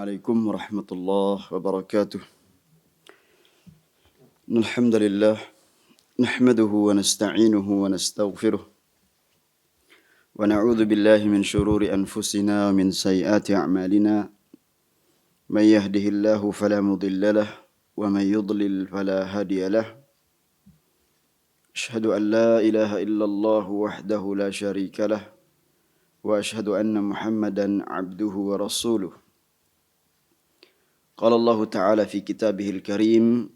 Assalamualaikum warahmatullahi wabarakatuh. Alhamdulillah nahmaduhu wa nasta'inuhu wa nastaghfiruh wa na'udzu billahi min shururi anfusina wa min sayyiati a'malina. May yahdihillahu fala mudilla lahu wa may yudlil fala hadiya lahu. Asyhadu an la ilaha illallah wahdahu la syarika lahu wa asyhadu anna Muhammadan 'abduhu wa rasuluh. قال الله تعالى في كتابه الكريم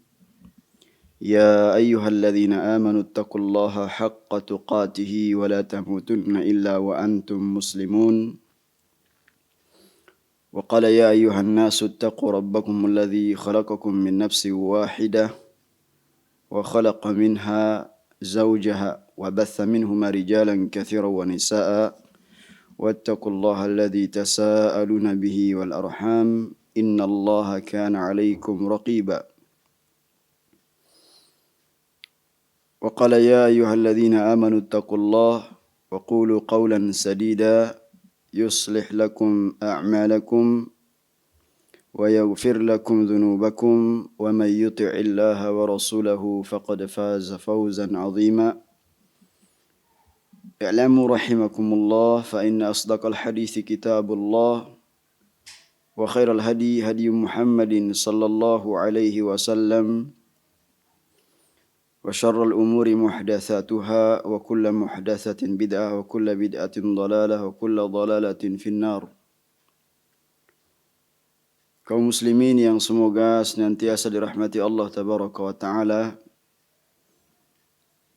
يا أيها الذين آمنوا اتقوا الله حق تقاته ولا تموتن إلا وأنتم مسلمون وقال يا أيها الناس اتقوا ربكم الذي خلقكم من نفس واحدة وخلق منها زوجها وبث منهما رجالا كثيرا ونساء واتقوا الله الذي تساءلون به والأرحام إن الله كان عليكم رقيبا وقال يا أيها الذين آمنوا اتقوا الله وقولوا قولا سديدا يصلح لكم أعمالكم ويغفر لكم ذنوبكم ومن يطع الله ورسوله فقد فاز فوزا عظيما اعلموا رحمكم الله فإن أصدق الحديث كتاب الله وخير الهدي هدي محمد صلى الله عليه وسلم وشر الأمور محدثاتها وكل محدثة بدعة وكل بدعة ضلالة وكل ضلالة في النار. Kaum muslimin yang semoga senantiasa dirahmati Allah tabaraka wa taala.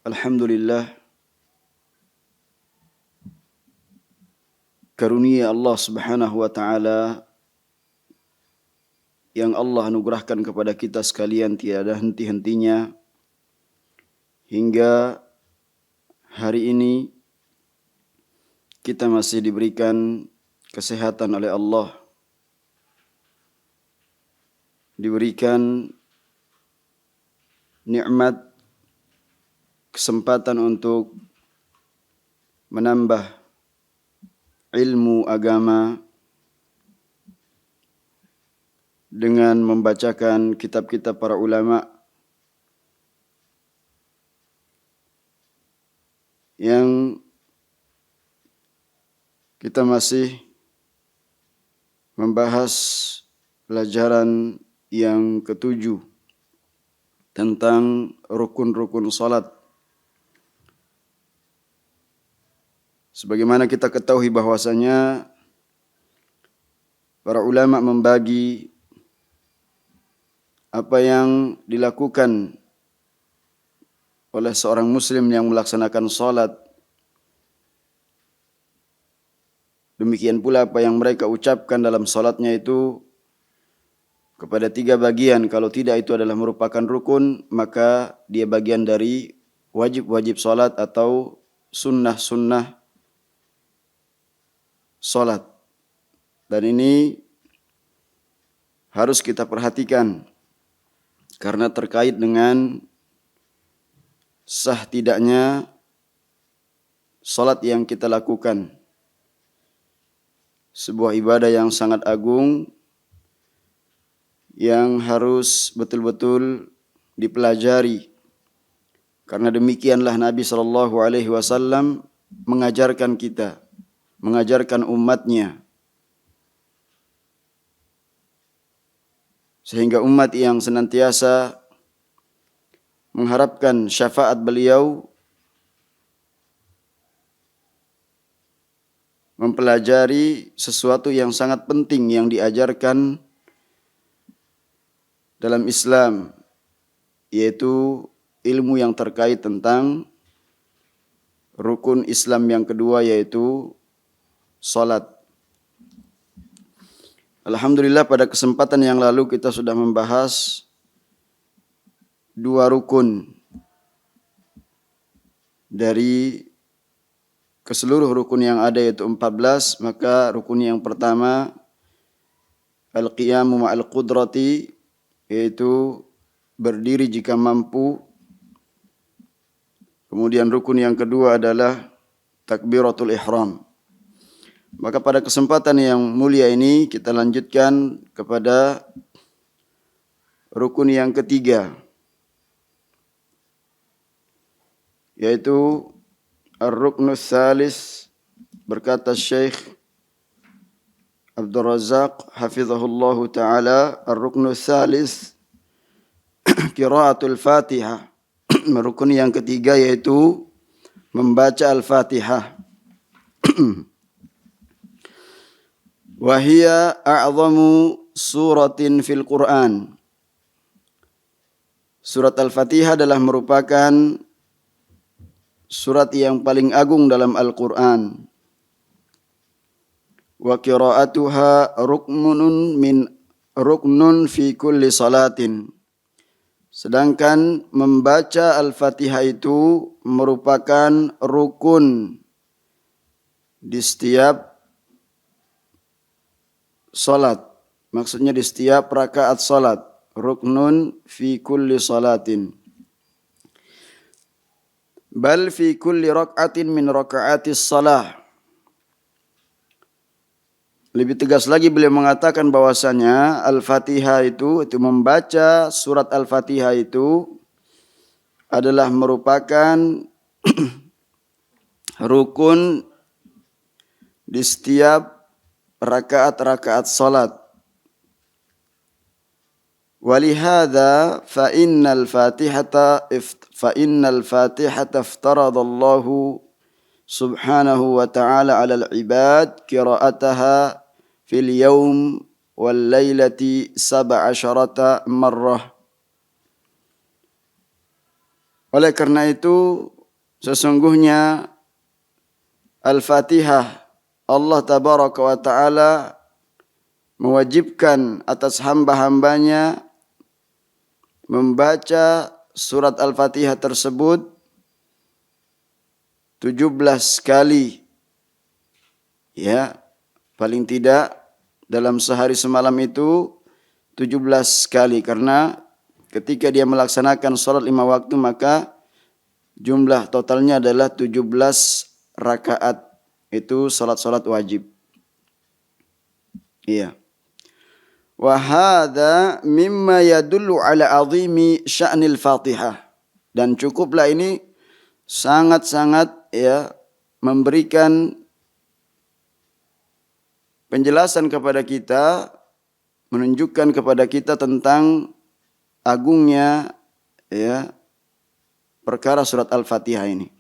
Alhamdulillah, karunia Allah Subhanahu wa taala yang Allah anugerahkan kepada kita sekalian tiada henti-hentinya hingga hari ini kita masih diberikan kesehatan oleh Allah, diberikan nikmat kesempatan untuk menambah ilmu agama dengan membacakan kitab-kitab para ulama yang kita masih membahas pelajaran yang ketujuh tentang rukun-rukun salat. Sebagaimana kita ketahui bahwasanya para ulama membagi apa yang dilakukan oleh seorang muslim yang melaksanakan salat, demikian pula apa yang mereka ucapkan dalam salatnya itu kepada tiga bagian. Kalau tidak itu adalah merupakan rukun, maka dia bagian dari wajib-wajib salat atau sunnah-sunnah salat. Dan ini harus kita perhatikan karena terkait dengan sah tidaknya salat yang kita lakukan. Sebuah ibadah yang sangat agung yang harus betul-betul dipelajari. Karena demikianlah Nabi SAW mengajarkan kita, mengajarkan umatnya. Sehingga umat yang senantiasa mengharapkan syafaat beliau mempelajari sesuatu yang sangat penting yang diajarkan dalam Islam, yaitu ilmu yang terkait tentang rukun Islam yang kedua, yaitu salat. Alhamdulillah, pada kesempatan yang lalu kita sudah membahas dua rukun dari keseluruh rukun yang ada, yaitu 14. Maka rukun yang pertama al-qiyamu ma'al qudrati, yaitu berdiri jika mampu. Kemudian rukun yang kedua adalah takbiratul ihram. Maka pada kesempatan yang mulia ini kita lanjutkan kepada rukun yang ketiga, yaitu ar-ruknus salis. Berkata Syekh Abdul Razak hafizahullahu taala, ar-ruknus salis qiraatul Fatihah. Rukun yang ketiga yaitu membaca Al-Fatihah. Wahia a'zamu suratin fil Quran. Surat Al-Fatihah adalah merupakan surat yang paling agung dalam Al-Quran. Wa qiraatuha ruknun fi kulli salatin. Sedangkan membaca Al-Fatihah itu merupakan rukun di setiap salat. Maksudnya di setiap rakaat salat. Ruknun fi kulli salatin. Bal fi kulli rak'atin min raka'atis salah. Lebih tegas lagi beliau mengatakan bahwasanya Al-Fatihah itu membaca surat Al-Fatihah itu adalah merupakan rukun di setiap rakaat-rakaat salat. Walihada fa innal Fatihata iftaradallahu subhanahu wa ta'ala 'alal 'ibad qira'ataha fil yawm wal lailati 17 marrah. Oleh karena itu sesungguhnya Al-Fatihah Allah tabaraka wa ta'ala mewajibkan atas hamba-hambanya membaca surat Al-Fatihah tersebut 17 kali. Ya, paling tidak dalam sehari semalam itu 17 kali. Karena ketika dia melaksanakan sholat 5 waktu maka jumlah totalnya adalah 17 rakaat. Itu sholat-sholat wajib. Iya. Wa hadza mimma yadullu ala azimi sya'nil Fatihah. Dan cukuplah ini sangat-sangat memberikan penjelasan kepada kita, menunjukkan kepada kita tentang agungnya perkara surat Al-Fatihah ini.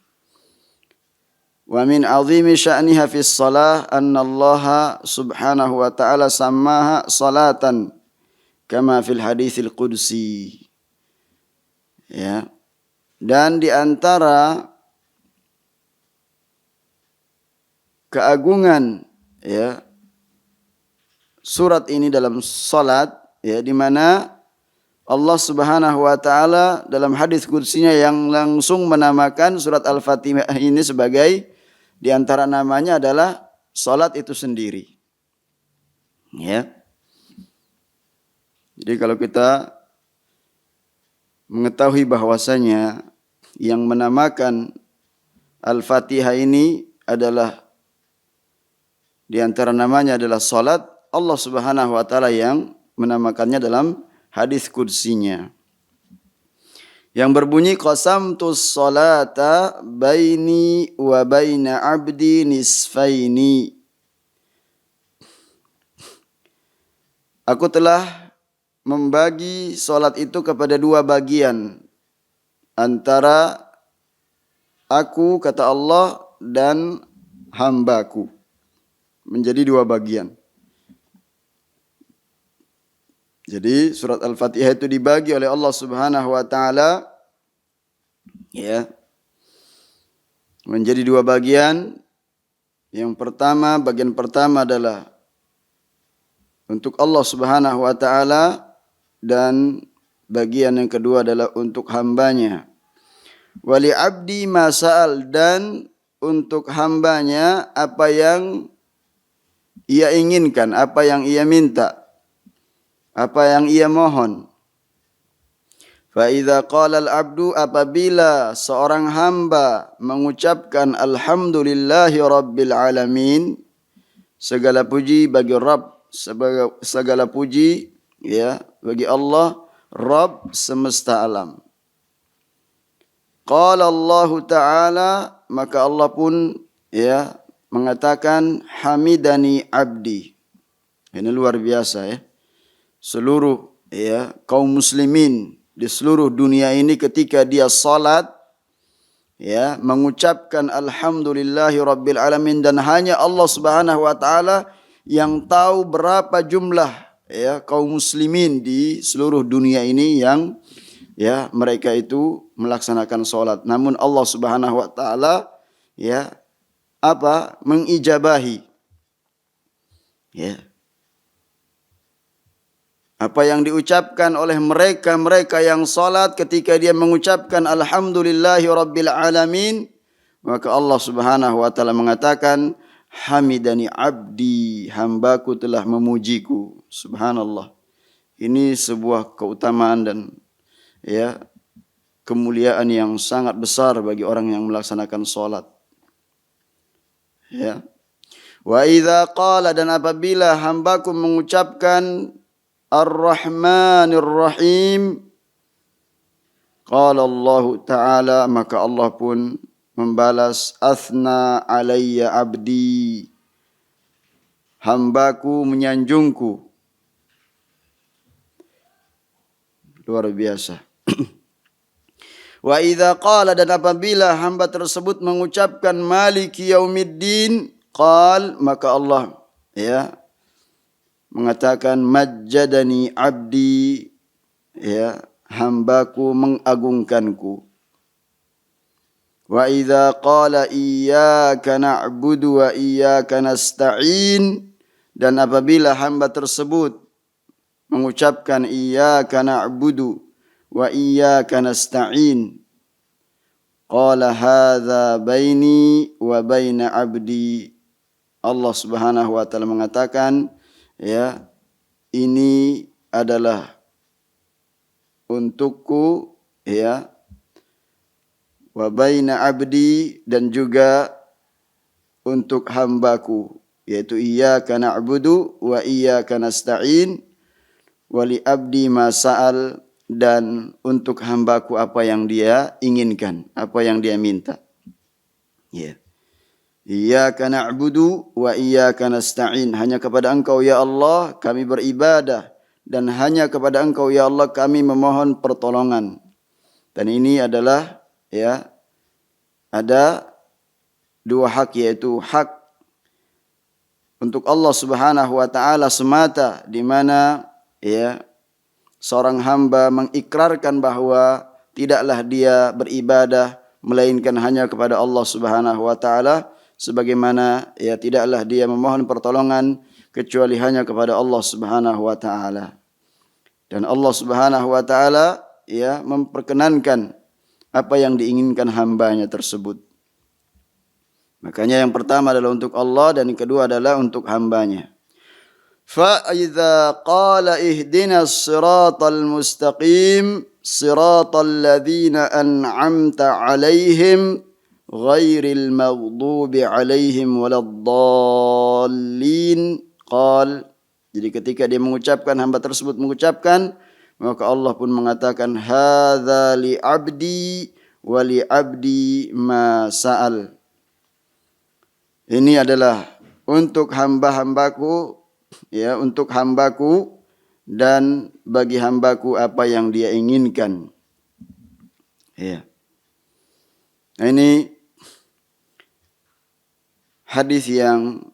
Wa min azimi sya'niha fis shalah anna Allah subhanahu wa ta'ala sammaha salatan kama fil haditsil qudsi. Ya. Dan di antara keagungan surat ini dalam salat di mana Allah Subhanahu wa taala dalam hadis qudsinya yang langsung menamakan surat Al-Fatihah ini sebagai di antara namanya adalah salat itu sendiri. Ya. Jadi kalau kita mengetahui bahwasanya yang menamakan Al-Fatihah ini adalah di antara namanya adalah salat, Allah Subhanahu wa taala yang menamakannya dalam hadis qudsinya. Yang berbunyi qasamtus salata baini wa baina abdi nisfaini. Aku telah membagi salat itu kepada 2 bagian. Antara aku, kata Allah, dan hambaku. Menjadi 2 bagian. Jadi surat Al-Fatihah itu dibagi oleh Allah Subhanahu wa taala menjadi 2 bagian. Yang pertama, bagian pertama adalah untuk Allah Subhanahu wa taala dan bagian yang kedua adalah untuk hambanya. Wali abdi masal, dan untuk hambanya apa yang ia inginkan, apa yang ia minta, apa yang ia mohon. Fa idza qala al-'abdu, apabila seorang hamba mengucapkan alhamdulillahi rabbil alamin, Segala puji bagi Rabb, segala puji ya bagi Allah, Rabb semesta alam. Qala Allah Ta'ala, maka Allah pun ya mengatakan hamidani abdi. Ini luar biasa ya. Seluruh ya kaum muslimin di seluruh dunia ini ketika dia salat ya mengucapkan alhamdulillahi rabbil alamin, dan hanya Allah Subhanahu wa taala yang tahu berapa jumlah ya kaum muslimin di seluruh dunia ini yang ya mereka itu melaksanakan salat. Namun Allah Subhanahu wa taala ya mengijabahi ya apa yang diucapkan oleh mereka yang salat ketika dia mengucapkan alhamdulillahi rabbil alamin, maka Allah Subhanahu wa taala mengatakan hamidani abdi, hambaku telah memujiku. Subhanallah. Ini sebuah keutamaan dan ya kemuliaan yang sangat besar bagi orang yang melaksanakan salat. Ya. Wa idza qala, dan apabila hambaku mengucapkan Ar-Rahmanir Rahim, qala Allah Ta'ala, maka Allah pun membalas athna alayya abdi, hambaku menyanjungku. Luar biasa. Wa idza qala, dan apabila hamba tersebut mengucapkan maliki yaumiddin, qal, maka Allah ya mengatakan majjadani abdi, ya hambaku mengagungkanku. Wa idza qala iyyaka na'budu wa iyyaka nasta'in, dan apabila hamba tersebut mengucapkan iyyaka na'budu wa iyyaka nasta'in, qala hadza baini wa baina abdi, Allah Subhanahu wa taala mengatakan ya ini adalah untukku ya wa baina abdi, dan juga untuk hambaku, yaitu iyyaka na'budu wa iyyaka nasta'in wa li abdi ma sa'al, dan untuk hambaku apa yang dia inginkan, apa yang dia minta. Ya. Iyyaka na'budu wa iyyaka nasta'in, hanya kepada Engkau ya Allah kami beribadah, dan hanya kepada Engkau ya Allah kami memohon pertolongan. Dan ini adalah ya ada dua hak, yaitu hak untuk Allah Subhanahu wa taala semata, di mana ya seorang hamba mengikrarkan bahwa tidaklah dia beribadah melainkan hanya kepada Allah Subhanahu wa taala, sebagaimana ya tidaklah dia memohon pertolongan kecuali hanya kepada Allah Subhanahu wa taala. Dan Allah Subhanahu wa taala ya memperkenankan apa yang diinginkan hambanya tersebut. Makanya yang pertama adalah untuk Allah, dan yang kedua adalah untuk hambanya. Fa idza qala ihdinas siratal mustaqim siratal ladzina an'amta 'alaihim ghairil maghdubi 'alaihim waladdallin, qal, jadi ketika dia mengucapkan, hamba tersebut mengucapkan, maka Allah pun mengatakan hadza li abdi wa li abdi ma sa'al, ini adalah untuk hamba-hambaku ya, untuk hambaku dan bagi hambaku apa yang dia inginkan. Ya. Nah, ini hadis yang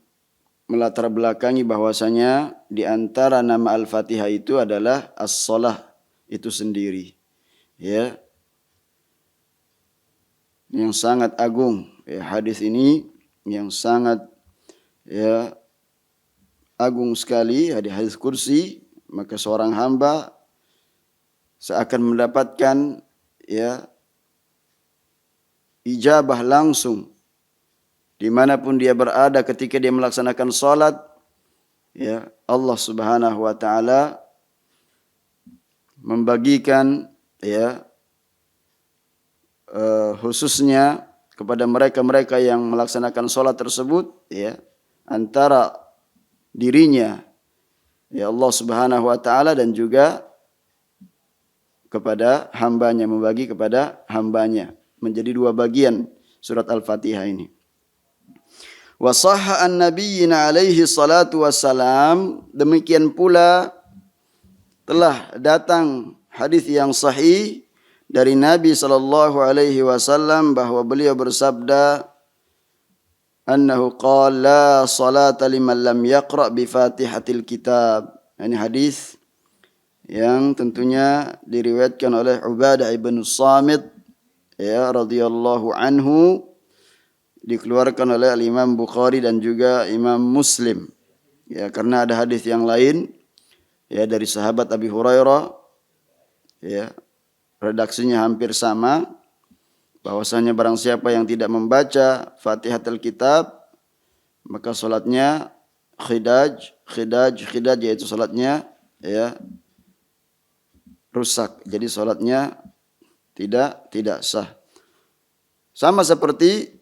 melatar belakangi bahwasanya di antara nama Al-Fatihah itu adalah as-shalah itu sendiri. Ya. Yang sangat agung. Ya, hadis ini yang sangat ya agung sekali, hadis kursi, maka seorang hamba seakan mendapatkan ya ijabah langsung dimanapun dia berada ketika dia melaksanakan salat. Ya, Allah Subhanahu wa taala membagikan ya khususnya kepada mereka-mereka yang melaksanakan salat tersebut ya, antara dirinya, ya Allah Subhanahu wa taala, dan juga kepada hambanya, membagi kepada hambanya. Menjadi dua bagian surat Al-Fatihah ini. Wa sahha an nabiyyina alaihi salatu wassalam, demikian pula telah datang hadis yang sahih dari Nabi sallallahu alaihi wasallam bahwa beliau bersabda, annahu qala la salata liman lam yaqra bi Fatihatil Kitab. Ini hadis yang tentunya diriwayatkan oleh Ubadah ibn Samit, ya, radhiyallahu anhu, dikeluarkan oleh Imam Bukhari dan juga Imam Muslim. Ya, karena ada hadis yang lain, ya, dari sahabat Abi Hurairah, ya, redaksinya hampir sama, bahwasanya barang siapa yang tidak membaca Fatihatul Kitab, maka salatnya khidaj, yaitu salatnya, ya, rusak. Jadi salatnya tidak sah. Sama seperti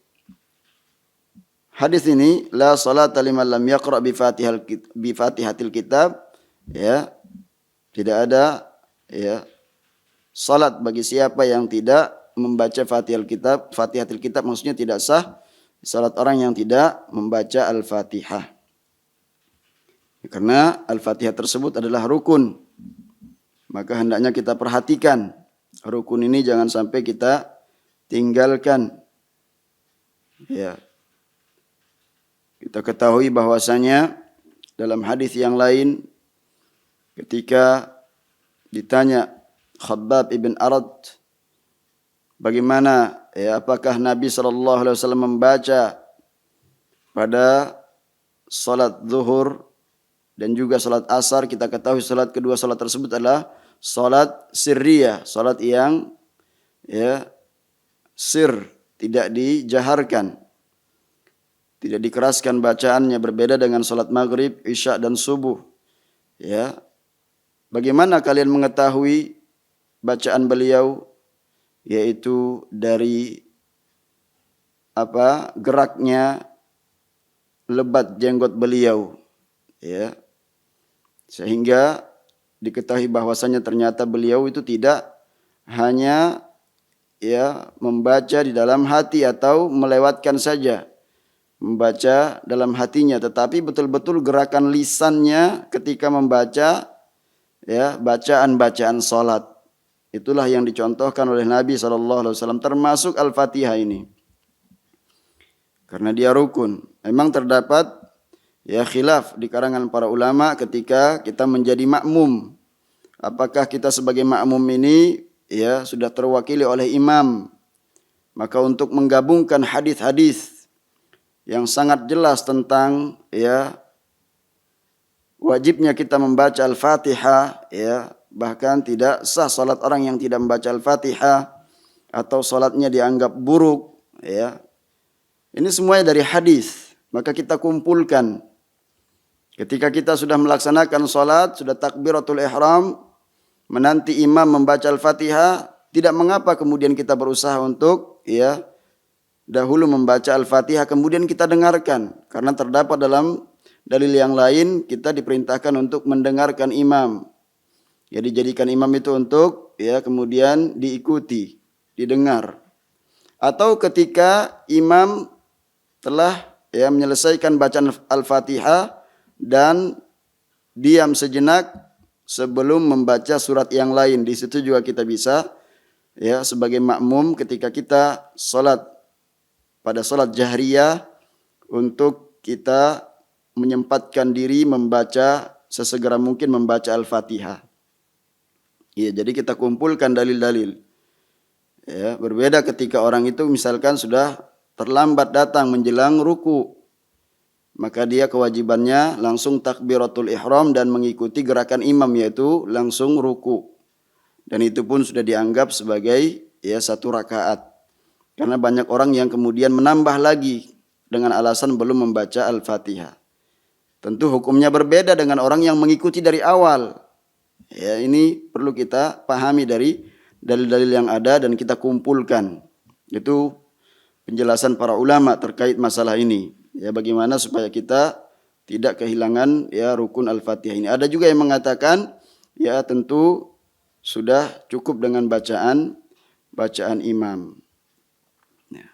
hadis ini, la salata liman lam yaqra bi Fatihatil Kitab, ya, tidak ada, ya, salat bagi siapa yang tidak membaca Fatihatil Kitab maksudnya tidak sah salat orang yang tidak membaca Al-Fatihah. Karena Al-Fatihah tersebut adalah rukun. Maka hendaknya kita perhatikan rukun ini, jangan sampai kita tinggalkan. Ya. Kita ketahui bahwasanya dalam hadis yang lain, ketika ditanya Khabbab ibn Arad, bagaimana, ya, apakah Nabi SAW membaca pada salat zuhur dan juga salat asar? Kita ketahui kedua salat tersebut adalah salat sirriyah, salat yang, ya, sir, tidak dijaharkan, tidak dikeraskan bacaannya, berbeda dengan salat maghrib, isya dan subuh. Ya, bagaimana kalian mengetahui bacaan beliau? Yaitu dari geraknya lebat jenggot beliau, ya, sehingga diketahui bahwasanya ternyata beliau itu tidak hanya, ya, membaca di dalam hati atau melewatkan saja membaca dalam hatinya, tetapi betul-betul gerakan lisannya ketika membaca, ya, bacaan-bacaan salat. Itulah yang dicontohkan oleh Nabi SAW, termasuk Al-Fatihah ini. Karena dia rukun. Memang terdapat, ya, khilaf di karangan para ulama ketika kita menjadi makmum. Apakah kita sebagai makmum ini, ya, sudah terwakili oleh imam? Maka untuk menggabungkan hadis-hadis yang sangat jelas tentang, ya, wajibnya kita membaca Al-Fatihah, ya, bahkan tidak sah salat orang yang tidak membaca Al-Fatihah atau salatnya dianggap buruk, ya. Ini semuanya dari hadis. Maka kita kumpulkan. Ketika kita sudah melaksanakan salat, sudah takbiratul ihram, menanti imam membaca Al-Fatihah, tidak mengapa kemudian kita berusaha untuk, ya, dahulu membaca Al-Fatihah kemudian kita dengarkan. Karena terdapat dalam dalil yang lain kita diperintahkan untuk mendengarkan imam. Ya, dijadikan imam itu untuk, ya, kemudian diikuti, didengar. Atau ketika imam telah, ya, menyelesaikan bacaan Al-Fatihah dan diam sejenak sebelum membaca surat yang lain, di situ juga kita bisa, ya, sebagai makmum ketika kita salat pada salat jahriyah, untuk kita menyempatkan diri membaca sesegera mungkin membaca Al-Fatihah. Ya, jadi kita kumpulkan dalil-dalil. Ya, berbeda ketika orang itu misalkan sudah terlambat datang menjelang ruku, maka dia kewajibannya langsung takbiratul ihram dan mengikuti gerakan imam, yaitu langsung ruku. Dan itu pun sudah dianggap sebagai, ya, satu rakaat. Karena banyak orang yang kemudian menambah lagi dengan alasan belum membaca Al-Fatihah. Tentu hukumnya berbeda dengan orang yang mengikuti dari awal. Ya, ini perlu kita pahami dari dalil-dalil yang ada dan kita kumpulkan. Itu penjelasan para ulama terkait masalah ini. Ya, bagaimana supaya kita tidak kehilangan ya rukun Al-Fatihah ini. Ada juga yang mengatakan ya tentu sudah cukup dengan bacaan imam. Ya.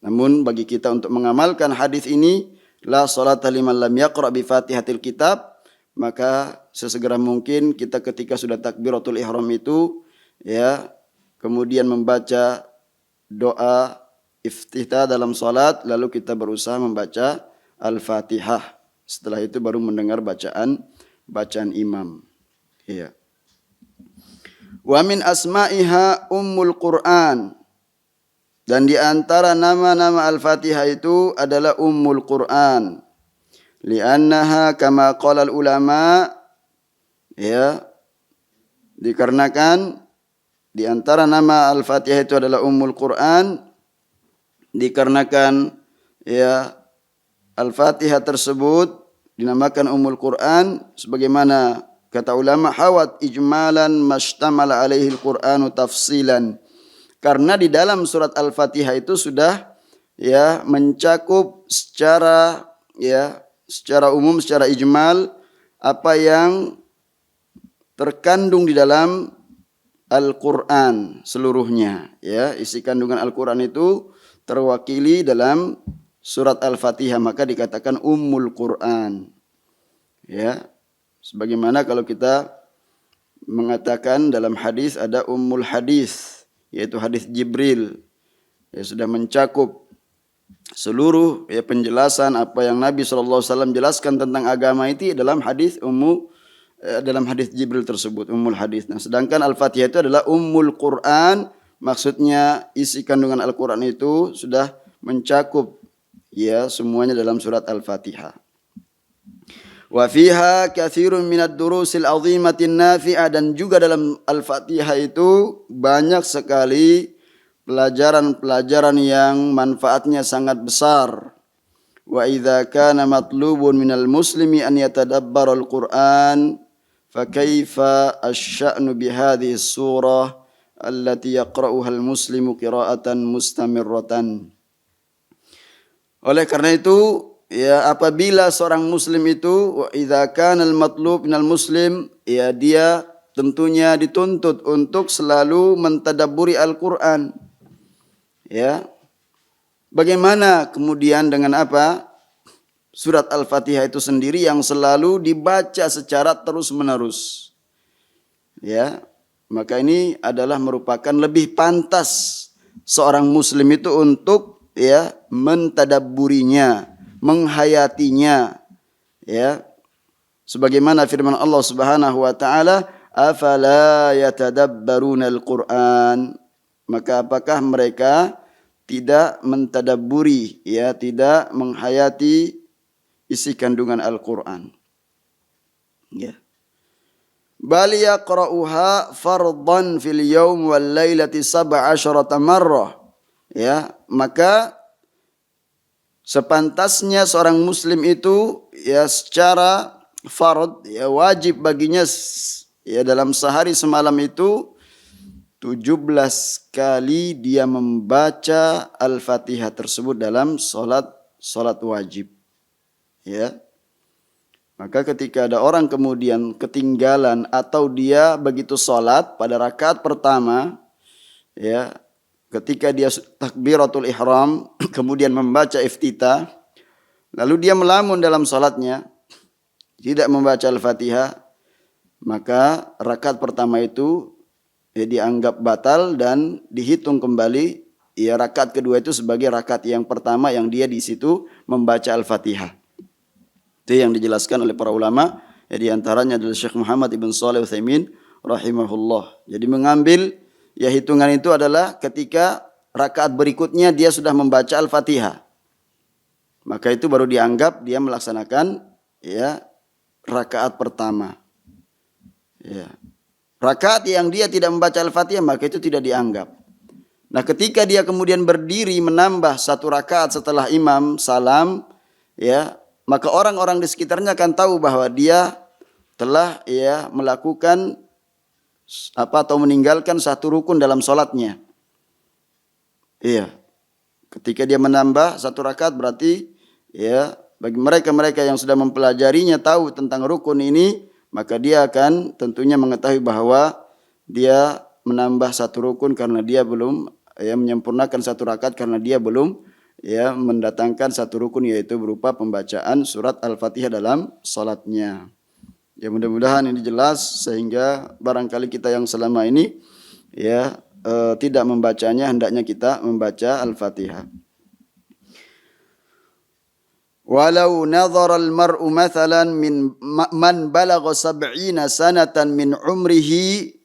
Namun bagi kita untuk mengamalkan hadis ini, la salata liman lam yaqra bi Fatihatil Kitab, maka sesegera mungkin kita ketika sudah takbiratul ihram itu ya kemudian membaca doa iftitah dalam salat, lalu kita berusaha membaca Al-Fatihah. Setelah itu baru mendengar bacaan imam. Iya. Wa min asma'iha Ummul Quran. Dan di antara nama-nama Al-Fatihah itu adalah Ummul Quran. Li'annaha kama qala ulama, ya, dikarenakan di antara nama Al-Fatihah itu adalah Ummul Quran, dikarenakan ya Al-Fatihah tersebut dinamakan Ummul Quran sebagaimana kata ulama hawat ijmalan mastamala alaihi al-Qur'anu tafsilan. Karena di dalam surat Al-Fatihah itu sudah ya mencakup secara umum, secara ijmal apa yang terkandung di dalam Al-Quran seluruhnya. Ya, isi kandungan Al-Quran itu terwakili dalam surat Al-Fatihah, maka dikatakan Ummul Quran. Ya, sebagaimana kalau kita mengatakan dalam hadis ada Ummul Hadis, yaitu hadis Jibril. Ya, sudah mencakup seluruh ya penjelasan apa yang Nabi SAW jelaskan tentang agama itu dalam hadis dalam hadis Jibril tersebut, Ummul Hadis. Nah, sedangkan Al-Fatihah itu adalah Ummul Quran, maksudnya isi kandungan Al-Quran itu sudah mencakup ya semuanya dalam surat Al-Fatihah. Wa fiha katsirun minad durusil azimatin nafi'ah, dan juga dalam Al-Fatihah itu banyak sekali pelajaran-pelajaran yang manfaatnya sangat besar. Wa idza kana matlubun minal muslimi an yatadabbara al-Qur'an fa kaifa asy-sya'nu bi hadhihi surah allati yaqra'uha al-muslimu qira'atan mustamirratan. Oleh karena itu ya apabila seorang muslim itu wa idza kana al-matlub minal muslim, ya dia tentunya dituntut untuk selalu mentadabburi Al-Qur'an. Ya. Bagaimana kemudian dengan apa? Surat Al-Fatihah itu sendiri yang selalu dibaca secara terus-menerus. Ya. Maka ini adalah merupakan lebih pantas seorang muslim itu untuk ya mentadabburinya, menghayatinya. Ya. Sebagaimana firman Allah Subhanahu wa taala, "Afala yatadabbaruna al-Qur'an?" Maka apakah mereka tidak mentadabburi, ya, tidak menghayati isi kandungan Al-Qur'an? Ya. Bal yaqra'uha fardhan fil yaum wal lailati 17 marrah. Ya, maka sepantasnya seorang muslim itu ya secara fard, ya wajib baginya ya dalam sehari semalam itu 17 kali dia membaca Al-Fatihah tersebut dalam salat wajib. Ya. Maka ketika ada orang kemudian ketinggalan atau dia begitu salat pada rakaat pertama, ya, ketika dia takbiratul ihram kemudian membaca iftitah, lalu dia melamun dalam salatnya, tidak membaca Al-Fatihah, maka rakaat pertama itu ya dianggap batal dan dihitung kembali ya rakaat kedua itu sebagai rakaat yang pertama yang dia di situ membaca Al-Fatihah. Itu yang dijelaskan oleh para ulama, ya di antaranya adalah Syekh Muhammad Ibn Shalih Al-Utsaimin rahimahullah. Jadi mengambil ya hitungan itu adalah ketika rakaat berikutnya dia sudah membaca Al-Fatihah. Maka itu baru dianggap dia melaksanakan ya rakaat pertama. Ya. Rakaat yang dia tidak membaca Al-Fatihah maka itu tidak dianggap. Nah, ketika dia kemudian berdiri menambah satu rakaat setelah imam salam, ya, maka orang-orang di sekitarnya akan tahu bahwa dia telah ya melakukan apa atau meninggalkan satu rukun dalam sholatnya. Iya. Ketika dia menambah satu rakaat berarti ya bagi mereka-mereka yang sudah mempelajarinya, tahu tentang rukun ini, maka dia akan tentunya mengetahui bahwa dia menambah satu rukun karena dia belum menyempurnakan satu rakaat karena dia belum mendatangkan satu rukun, yaitu berupa pembacaan surat Al-Fatihah dalam salatnya. Ya, mudah-mudahan ini jelas sehingga barangkali kita yang selama ini tidak membacanya, hendaknya kita membaca Al-Fatihah. Walau nadhara al-mar'u mathalan min man balagha 70 sanatan min umrihi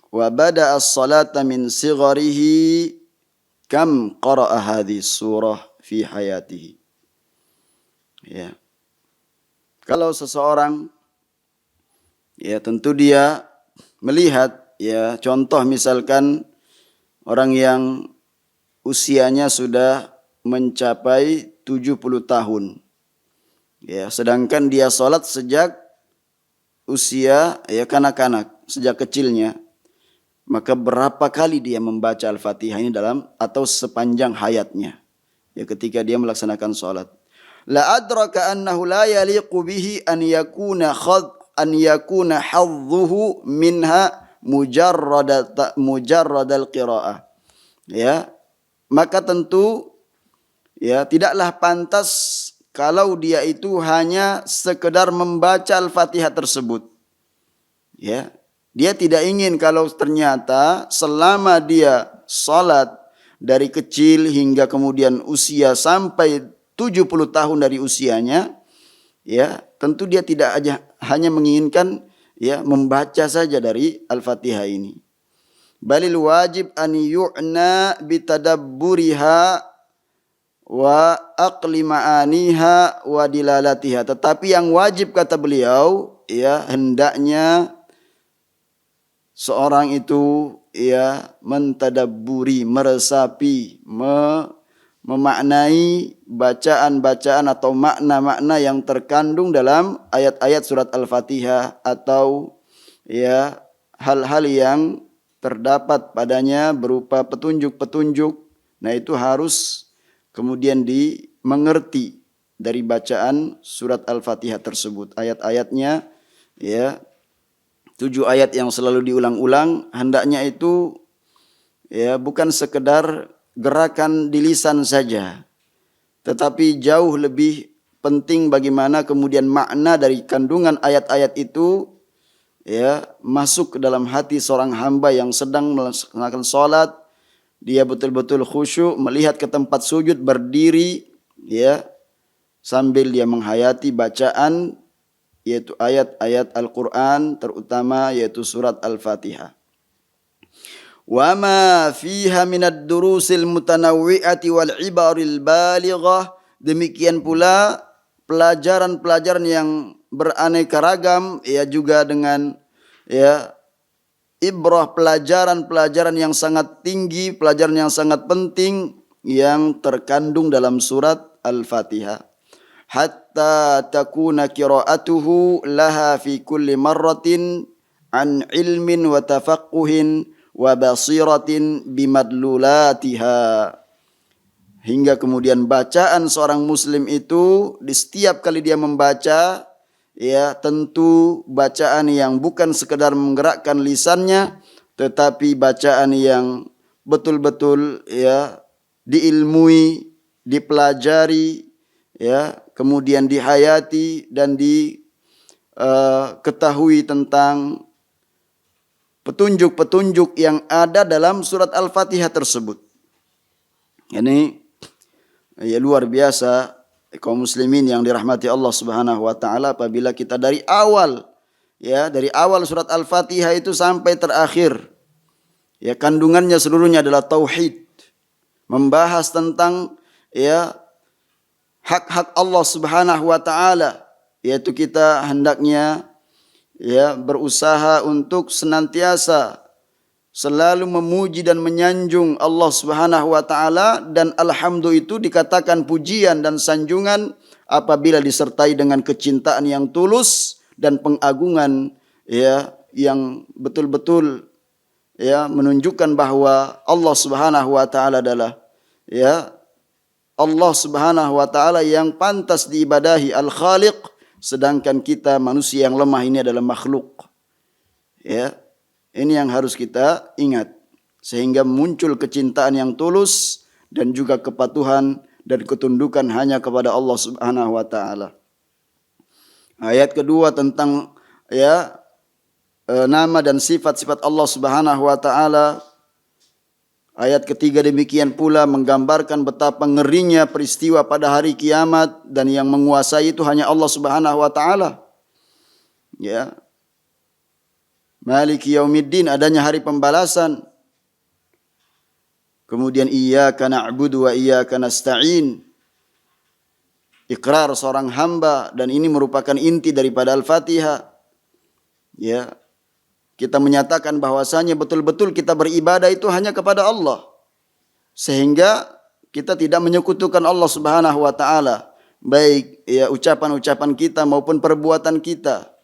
wa bada'a as-salata min sigharihi kam qara'a hadhihi surah fi hayatihi. Ya. Kalau seseorang tentu dia melihat contoh misalkan orang yang usianya sudah mencapai 70 tahun. Sedangkan dia salat sejak usia kanak-kanak, sejak kecilnya. Maka berapa kali dia membaca Al-Fatihah ini dalam atau sepanjang hayatnya ketika dia melaksanakan salat. La adraka annahu la yaliqu bihi an yakuna hadzuhu minha mujarradal qiraah. Maka tentu tidaklah pantas kalau dia itu hanya sekedar membaca Al-Fatihah tersebut. Dia tidak ingin kalau ternyata selama dia salat dari kecil hingga kemudian usia sampai 70 tahun dari usianya, tentu dia tidak hanya menginginkan membaca saja dari Al-Fatihah ini. Balil wajib an yu'na bitadabburiha wa aqli ma'aniha wa dilalatiha. Tetapi yang wajib kata beliau, hendaknya seorang itu mentadabburi, meresapi, memaknai bacaan-bacaan atau makna-makna yang terkandung dalam ayat-ayat surat Al-Fatihah atau hal-hal yang terdapat padanya berupa petunjuk-petunjuk. Nah, itu harus kemudian dimengerti dari bacaan surat Al-Fatihah tersebut. Ayat-ayatnya 7 ayat yang selalu diulang-ulang, hendaknya itu bukan sekedar gerakan di lisan saja, tetapi jauh lebih penting bagaimana kemudian makna dari kandungan ayat-ayat itu masuk ke dalam hati seorang hamba yang sedang melaksanakan salat. Dia betul-betul khusyuk melihat ke tempat sujud, berdiri sambil dia menghayati bacaan yaitu ayat-ayat Al-Qur'an, terutama yaitu surat Al-Fatihah. Wa ma fiha minad durusil mutanawwi'ati wal ibaril balighah. Demikian pula pelajaran-pelajaran yang beraneka ragam, juga dengan ibrah, pelajaran-pelajaran yang sangat tinggi, pelajaran yang sangat penting yang terkandung dalam surat Al-Fatihah. Hatta takuna qira'atuhu laha fi kulli marratin an ilmin wa tafaqquhin wa basiratin bimadlulatiha. Hingga kemudian bacaan seorang muslim itu di setiap kali dia membaca, tentu bacaan yang bukan sekedar menggerakkan lisannya, tetapi bacaan yang betul-betul diilmui, dipelajari, kemudian dihayati dan diketahui tentang petunjuk-petunjuk yang ada dalam surat Al-Fatihah tersebut. Ini luar biasa kaum muslimin yang dirahmati Allah Subhanahu wa taala apabila kita dari awal surat Al-Fatihah itu sampai terakhir kandungannya seluruhnya adalah tauhid, membahas tentang hak-hak Allah Subhanahu wa taala, yaitu kita hendaknya berusaha untuk senantiasa selalu memuji dan menyanjung Allah Subhanahu wa taala, dan alhamdulillah itu dikatakan pujian dan sanjungan apabila disertai dengan kecintaan yang tulus dan pengagungan yang betul-betul menunjukkan bahwa Allah Subhanahu wa taala adalah Allah Subhanahu wa taala yang pantas diibadahi, Al-Khaliq, sedangkan kita manusia yang lemah ini adalah makhluk. Ya. Ini yang harus kita ingat sehingga muncul kecintaan yang tulus dan juga kepatuhan dan ketundukan hanya kepada Allah Subhanahu wa taala. Ayat kedua tentang nama dan sifat-sifat Allah Subhanahu wa taala. Ayat ketiga demikian pula menggambarkan betapa ngerinya peristiwa pada hari kiamat dan yang menguasai itu hanya Allah Subhanahu wa taala. Ya. Maliki yaumiddin, adanya hari pembalasan. Kemudian iyyaka na'budu wa iyyaka nasta'in. Ikrar seorang hamba dan ini merupakan inti daripada Al-Fatihah. Ya. Kita menyatakan bahwasanya betul-betul kita beribadah itu hanya kepada Allah. Sehingga kita tidak menyekutukan Allah Subhanahu wa taala, baik ucapan-ucapan kita maupun perbuatan kita.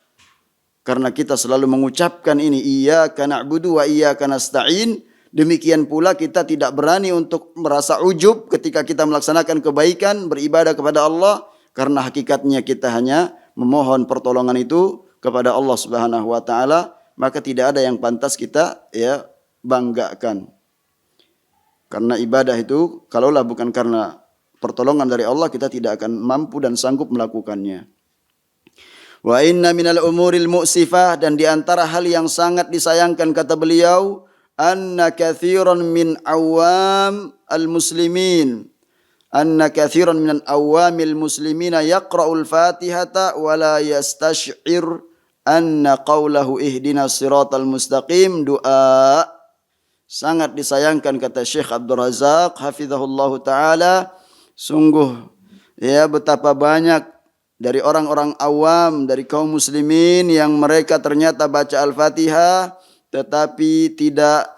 Karena kita selalu mengucapkan ini, iyyaka na'budu wa iyyaka nasta'in. Demikian pula kita tidak berani untuk merasa ujub ketika kita melaksanakan kebaikan, beribadah kepada Allah. Karena hakikatnya kita hanya memohon pertolongan itu kepada Allah Subhanahu wa ta'ala. Maka tidak ada yang pantas kita banggakan. Karena ibadah itu, kalaulah bukan karena pertolongan dari Allah, kita tidak akan mampu dan sanggup melakukannya. Wa inna minal umuril mu'sifah, dan di antara hal yang sangat disayangkan kata beliau, anna kathiran min awam al-muslimin, anna kathiran min awamil muslimina yaqra'ul fatihata wa la yastash'ir anna qawlahu ihdinas siratal mustaqim doa. Sangat disayangkan kata Syekh Abdul Razak hafizahullahu taala, sungguh betapa banyak dari orang-orang awam, dari kaum muslimin yang mereka ternyata baca Al-Fatihah tetapi tidak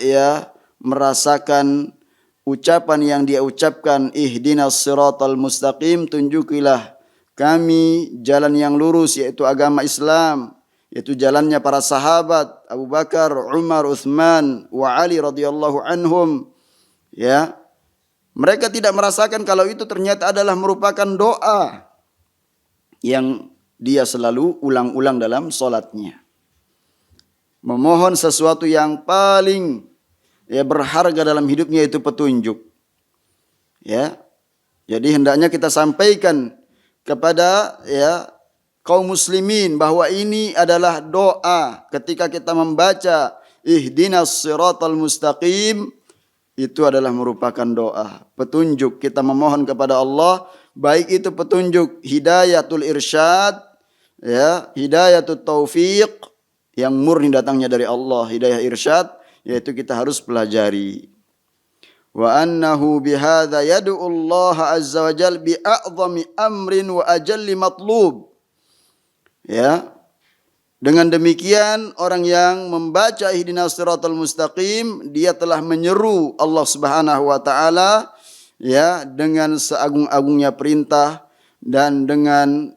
merasakan ucapan yang dia ucapkan, ihdinas siratal mustaqim, tunjukilah kami jalan yang lurus, yaitu agama Islam, yaitu jalannya para sahabat Abu Bakar, Umar, Uthman, wa Ali radhiyallahu anhum. Ya. Mereka tidak merasakan kalau itu ternyata adalah merupakan doa yang dia selalu ulang-ulang dalam solatnya. Memohon sesuatu yang paling berharga dalam hidupnya, itu petunjuk. Ya. Jadi hendaknya kita sampaikan kepada kaum muslimin bahwa ini adalah doa. Ketika kita membaca ihdinas siratal mustaqim, itu adalah merupakan doa, petunjuk. Kita memohon kepada Allah, baik itu petunjuk hidayatul irsyad, hidayatul taufiq yang murni datangnya dari Allah, hidayah irsyad, yaitu kita harus pelajari. Wa annahu bihadza yad'u Allah azza wa jalla bi a'zami amrin wa ajalli matlub. Ya. Dengan demikian orang yang membaca ihdinas siratal mustaqim, dia telah menyeru Allah Subhanahu wa taala dengan seagung-agungnya perintah dan dengan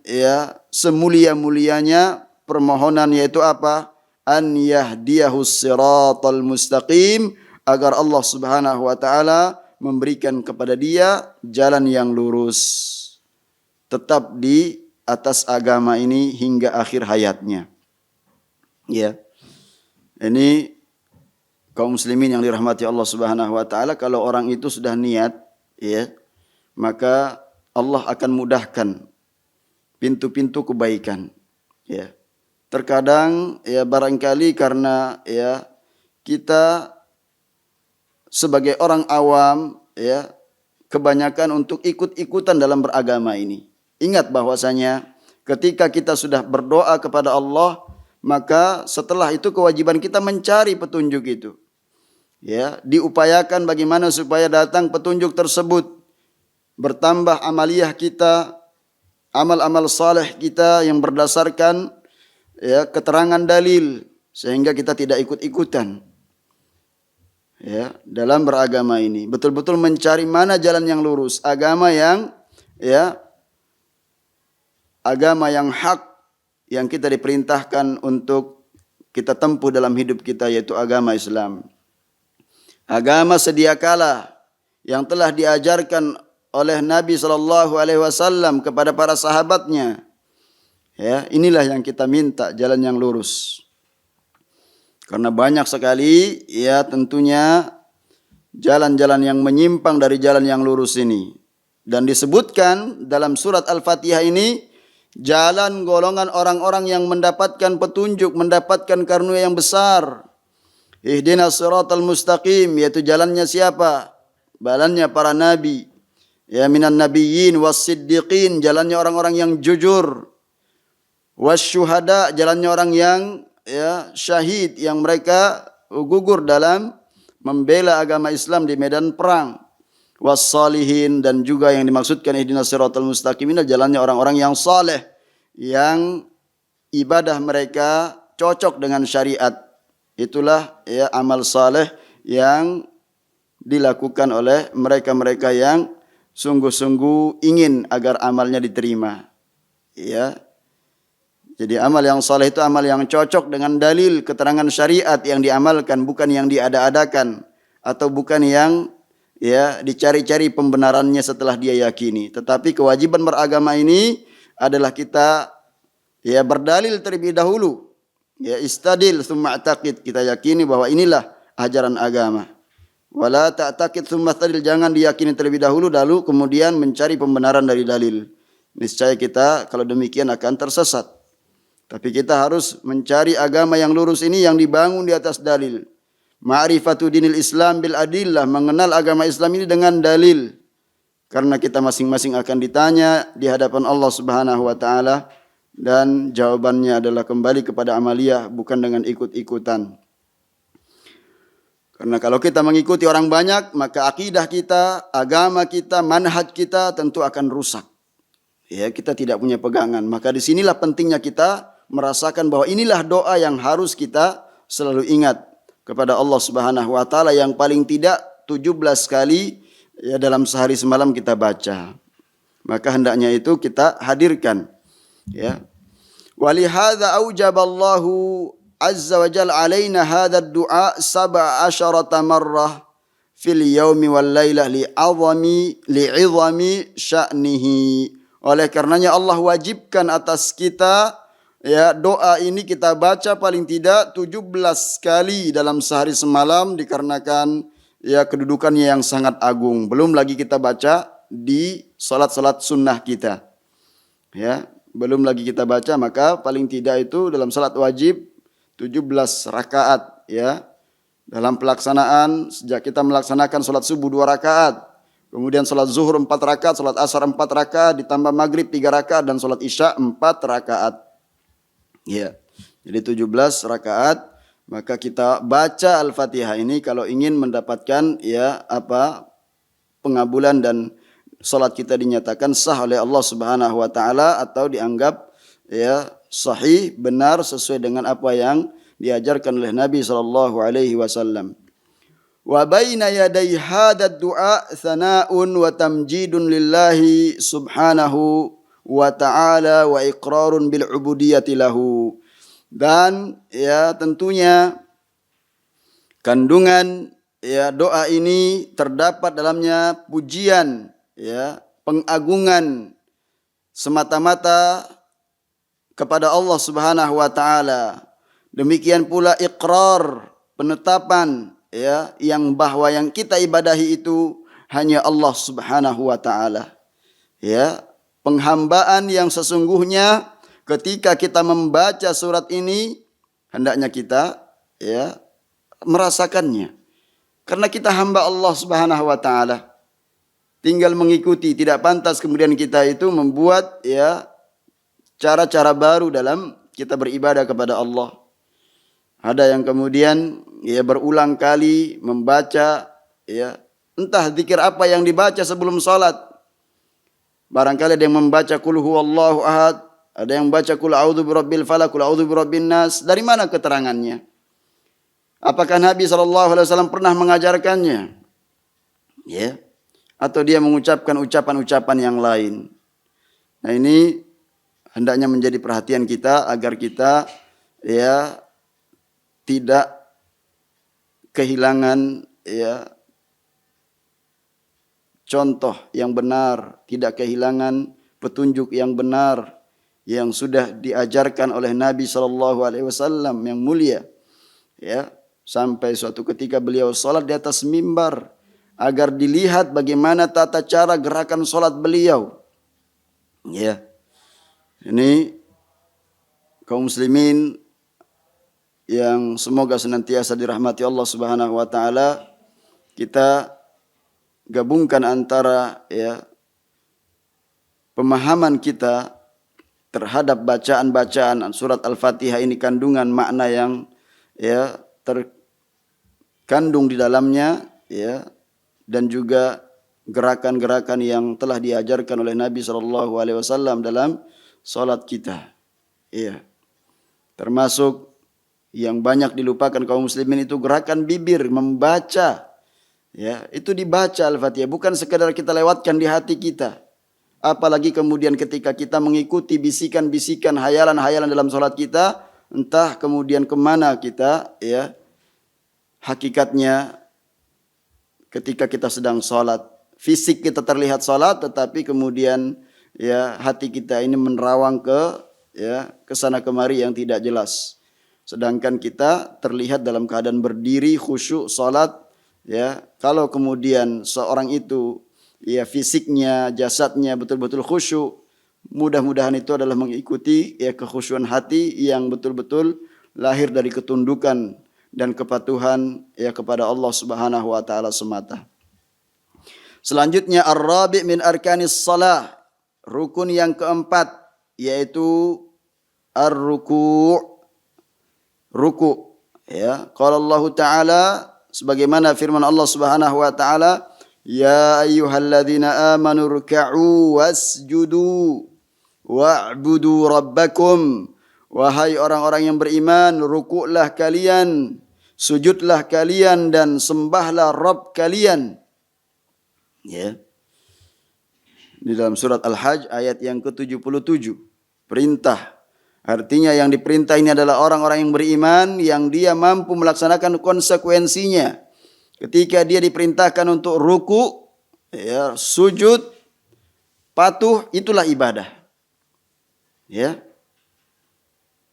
semulia-mulianya permohonan, yaitu apa? An yahdiyahus siratal mustaqim, agar Allah Subhanahu wa taala memberikan kepada dia jalan yang lurus, tetap di atas agama ini hingga akhir hayatnya. Ya. Ini kaum muslimin yang dirahmati Allah Subhanahu wa taala, kalau orang itu sudah niat, maka Allah akan mudahkan pintu-pintu kebaikan. Ya. Terkadang barangkali karena kita sebagai orang awam kebanyakan untuk ikut-ikutan dalam beragama ini. Ingat bahwasanya ketika kita sudah berdoa kepada Allah, maka setelah itu kewajiban kita mencari petunjuk itu. Diupayakan bagaimana supaya datang petunjuk tersebut. Bertambah amaliyah kita, amal-amal saleh kita yang berdasarkan keterangan dalil, sehingga kita tidak ikut-ikutan dalam beragama ini. Betul-betul mencari mana jalan yang lurus, agama yang hak, yang kita diperintahkan untuk kita tempuh dalam hidup kita, yaitu agama Islam. Agama sedia kala yang telah diajarkan oleh Nabi sallallahu alaihi wasallam kepada para sahabatnya. Ya, inilah yang kita minta, jalan yang lurus. Karena banyak sekali ya tentunya jalan-jalan yang menyimpang dari jalan yang lurus ini. Dan disebutkan dalam surat Al-Fatihah ini jalan golongan orang-orang yang mendapatkan petunjuk, mendapatkan karunia yang besar. Ihdinas siratal mustaqim, yaitu jalannya siapa? Jalannya para nabi. Ya, minan nabiyyin was-siddiqin, jalannya orang-orang yang jujur. Wasyuhada, jalannya orang yang ya syahid, yang mereka gugur dalam membela agama Islam di medan perang. Wassalihin, dan juga yang dimaksudkan ihdinas siratal mustaqim ini jalannya orang-orang yang saleh, yang ibadah mereka cocok dengan syariat. Itulah ya amal saleh yang dilakukan oleh mereka-mereka yang sungguh-sungguh ingin agar amalnya diterima. Ya. Jadi amal yang saleh itu amal yang cocok dengan dalil keterangan syariat yang diamalkan, bukan yang diada-adakan atau bukan yang ya dicari-cari pembenarannya setelah dia yakini. Tetapi kewajiban beragama ini adalah kita ya berdalil terlebih dahulu. Ya istadil tsumma i'taqid, kita yakini bahwa inilah ajaran agama. Wala ta'taqid tsumma istadil, jangan diyakini terlebih dahulu lalu kemudian mencari pembenaran dari dalil. Niscaya kita kalau demikian akan tersesat. Tapi kita harus mencari agama yang lurus ini yang dibangun di atas dalil. Ma'rifatu dinil Islam bil adillah, mengenal agama Islam ini dengan dalil. Karena kita masing-masing akan ditanya di hadapan Allah Subhanahu wa taala dan jawabannya adalah kembali kepada amaliyah, bukan dengan ikut-ikutan. Karena kalau kita mengikuti orang banyak, maka akidah kita, agama kita, manhaj kita tentu akan rusak. Ya, kita tidak punya pegangan. Maka disinilah pentingnya kita merasakan bahwa inilah doa yang harus kita selalu ingat kepada Allah Subhanahu wa taala, yang paling tidak 17 kali ya dalam sehari semalam kita baca. Maka hendaknya itu kita hadirkan. Ya. Walihadza aujaballahu azza wa jalla alaina hadha ad-du'a 17 marrah fil yaumi wal lailah li'izami sya'nihi. Oleh karenanya Allah wajibkan atas kita ya doa ini kita baca paling tidak 17 kali dalam sehari semalam, dikarenakan ya kedudukannya yang sangat agung. Belum lagi kita baca di salat-salat sunnah kita. Ya, belum lagi kita baca, maka paling tidak itu dalam salat wajib 17 rakaat ya. Dalam pelaksanaan sejak kita melaksanakan salat subuh 2 rakaat, kemudian salat zuhur 4 rakaat, salat asar 4 rakaat, ditambah maghrib 3 rakaat, dan salat isya 4 rakaat. Ya, jadi 17 rakaat. Maka kita baca Al-Fatihah ini kalau ingin mendapatkan ya pengabulan dan salat kita dinyatakan sah oleh Allah Subhanahu wa taala, atau dianggap ya sahih, benar, sesuai dengan apa yang diajarkan oleh Nabi sallallahu alaihi wasallam. Wa baina yaday hadzal du'a tsana'un wa tamjidun lillahi subhanahu wa ta'ala wa iqrarun bil ubudiyyati lahu. Dan ya tentunya kandungan ya doa ini terdapat dalamnya pujian ya, pengagungan semata-mata kepada Allah Subhanahu wa taala. Demikian pula iqrar, penetapan ya yang bahwa yang kita ibadahi itu hanya Allah Subhanahu wa taala. Ya, penghambaan yang sesungguhnya ketika kita membaca surat ini hendaknya kita ya merasakannya. Karena kita hamba Allah Subhanahu wa taala. Tinggal mengikuti, tidak pantas kemudian kita itu membuat ya cara-cara baru dalam kita beribadah kepada Allah. Ada yang kemudian ya berulang kali membaca ya entah zikir apa yang dibaca sebelum salat. Barangkali ada yang membaca qul huwallahu ahad, ada yang membaca qul a'udzu birabbil falaq, qul a'udzu birabbin nas. Dari mana keterangannya? Apakah Nabi SAW pernah mengajarkannya? Ya. Atau dia mengucapkan ucapan-ucapan yang lain? Nah, ini hendaknya menjadi perhatian kita agar kita ya tidak kehilangan ya contoh yang benar, tidak kehilangan petunjuk yang benar yang sudah diajarkan oleh Nabi SAW yang mulia. Ya, sampai suatu ketika beliau salat di atas mimbar agar dilihat bagaimana tata cara gerakan salat beliau. Ya. Ini kaum muslimin yang semoga senantiasa dirahmati Allah Subhanahu wa taala, kita gabungkan antara pemahaman kita terhadap bacaan-bacaan surat Al-Fatihah ini, kandungan makna yang terkandung di dalamnya, dan juga gerakan-gerakan yang telah diajarkan oleh Nabi SAW dalam salat kita. Termasuk yang banyak dilupakan kaum muslimin itu gerakan bibir membaca. Itu dibaca Al-Fatihah, bukan sekedar kita lewatkan di hati kita. Apalagi kemudian ketika kita mengikuti bisikan-bisikan, hayalan-hayalan dalam salat kita, entah kemudian kemana kita, hakikatnya ketika kita sedang salat, fisik kita terlihat salat, tetapi kemudian hati kita ini menerawang ke sana kemari yang tidak jelas. Sedangkan kita terlihat dalam keadaan berdiri, khusyuk, salat. Kalau kemudian seorang itu fisiknya, jasadnya betul-betul khusyuk, mudah-mudahan itu adalah mengikuti kekhusyuan hati yang betul-betul lahir dari ketundukan dan kepatuhan kepada Allah Subhanahu wa taala semata. Selanjutnya ar-rabi' min arkanis shalah, rukun yang keempat yaitu ar-ruku'. Ruku. Qala Allah Ta'ala, sebagaimana firman Allah Subhanahu wa taala, ya ayyuhalladzina amanu ruk'u wasjudu wa'budu rabbakum. Wahai orang-orang yang beriman, rukuklah kalian, sujudlah kalian, dan sembahlah Rabb kalian. Di dalam surat Al-Hajj ayat yang ke-77. Perintah. Artinya yang diperintah ini adalah orang-orang yang beriman, yang dia mampu melaksanakan konsekuensinya. Ketika dia diperintahkan untuk ruku, sujud, patuh, itulah ibadah.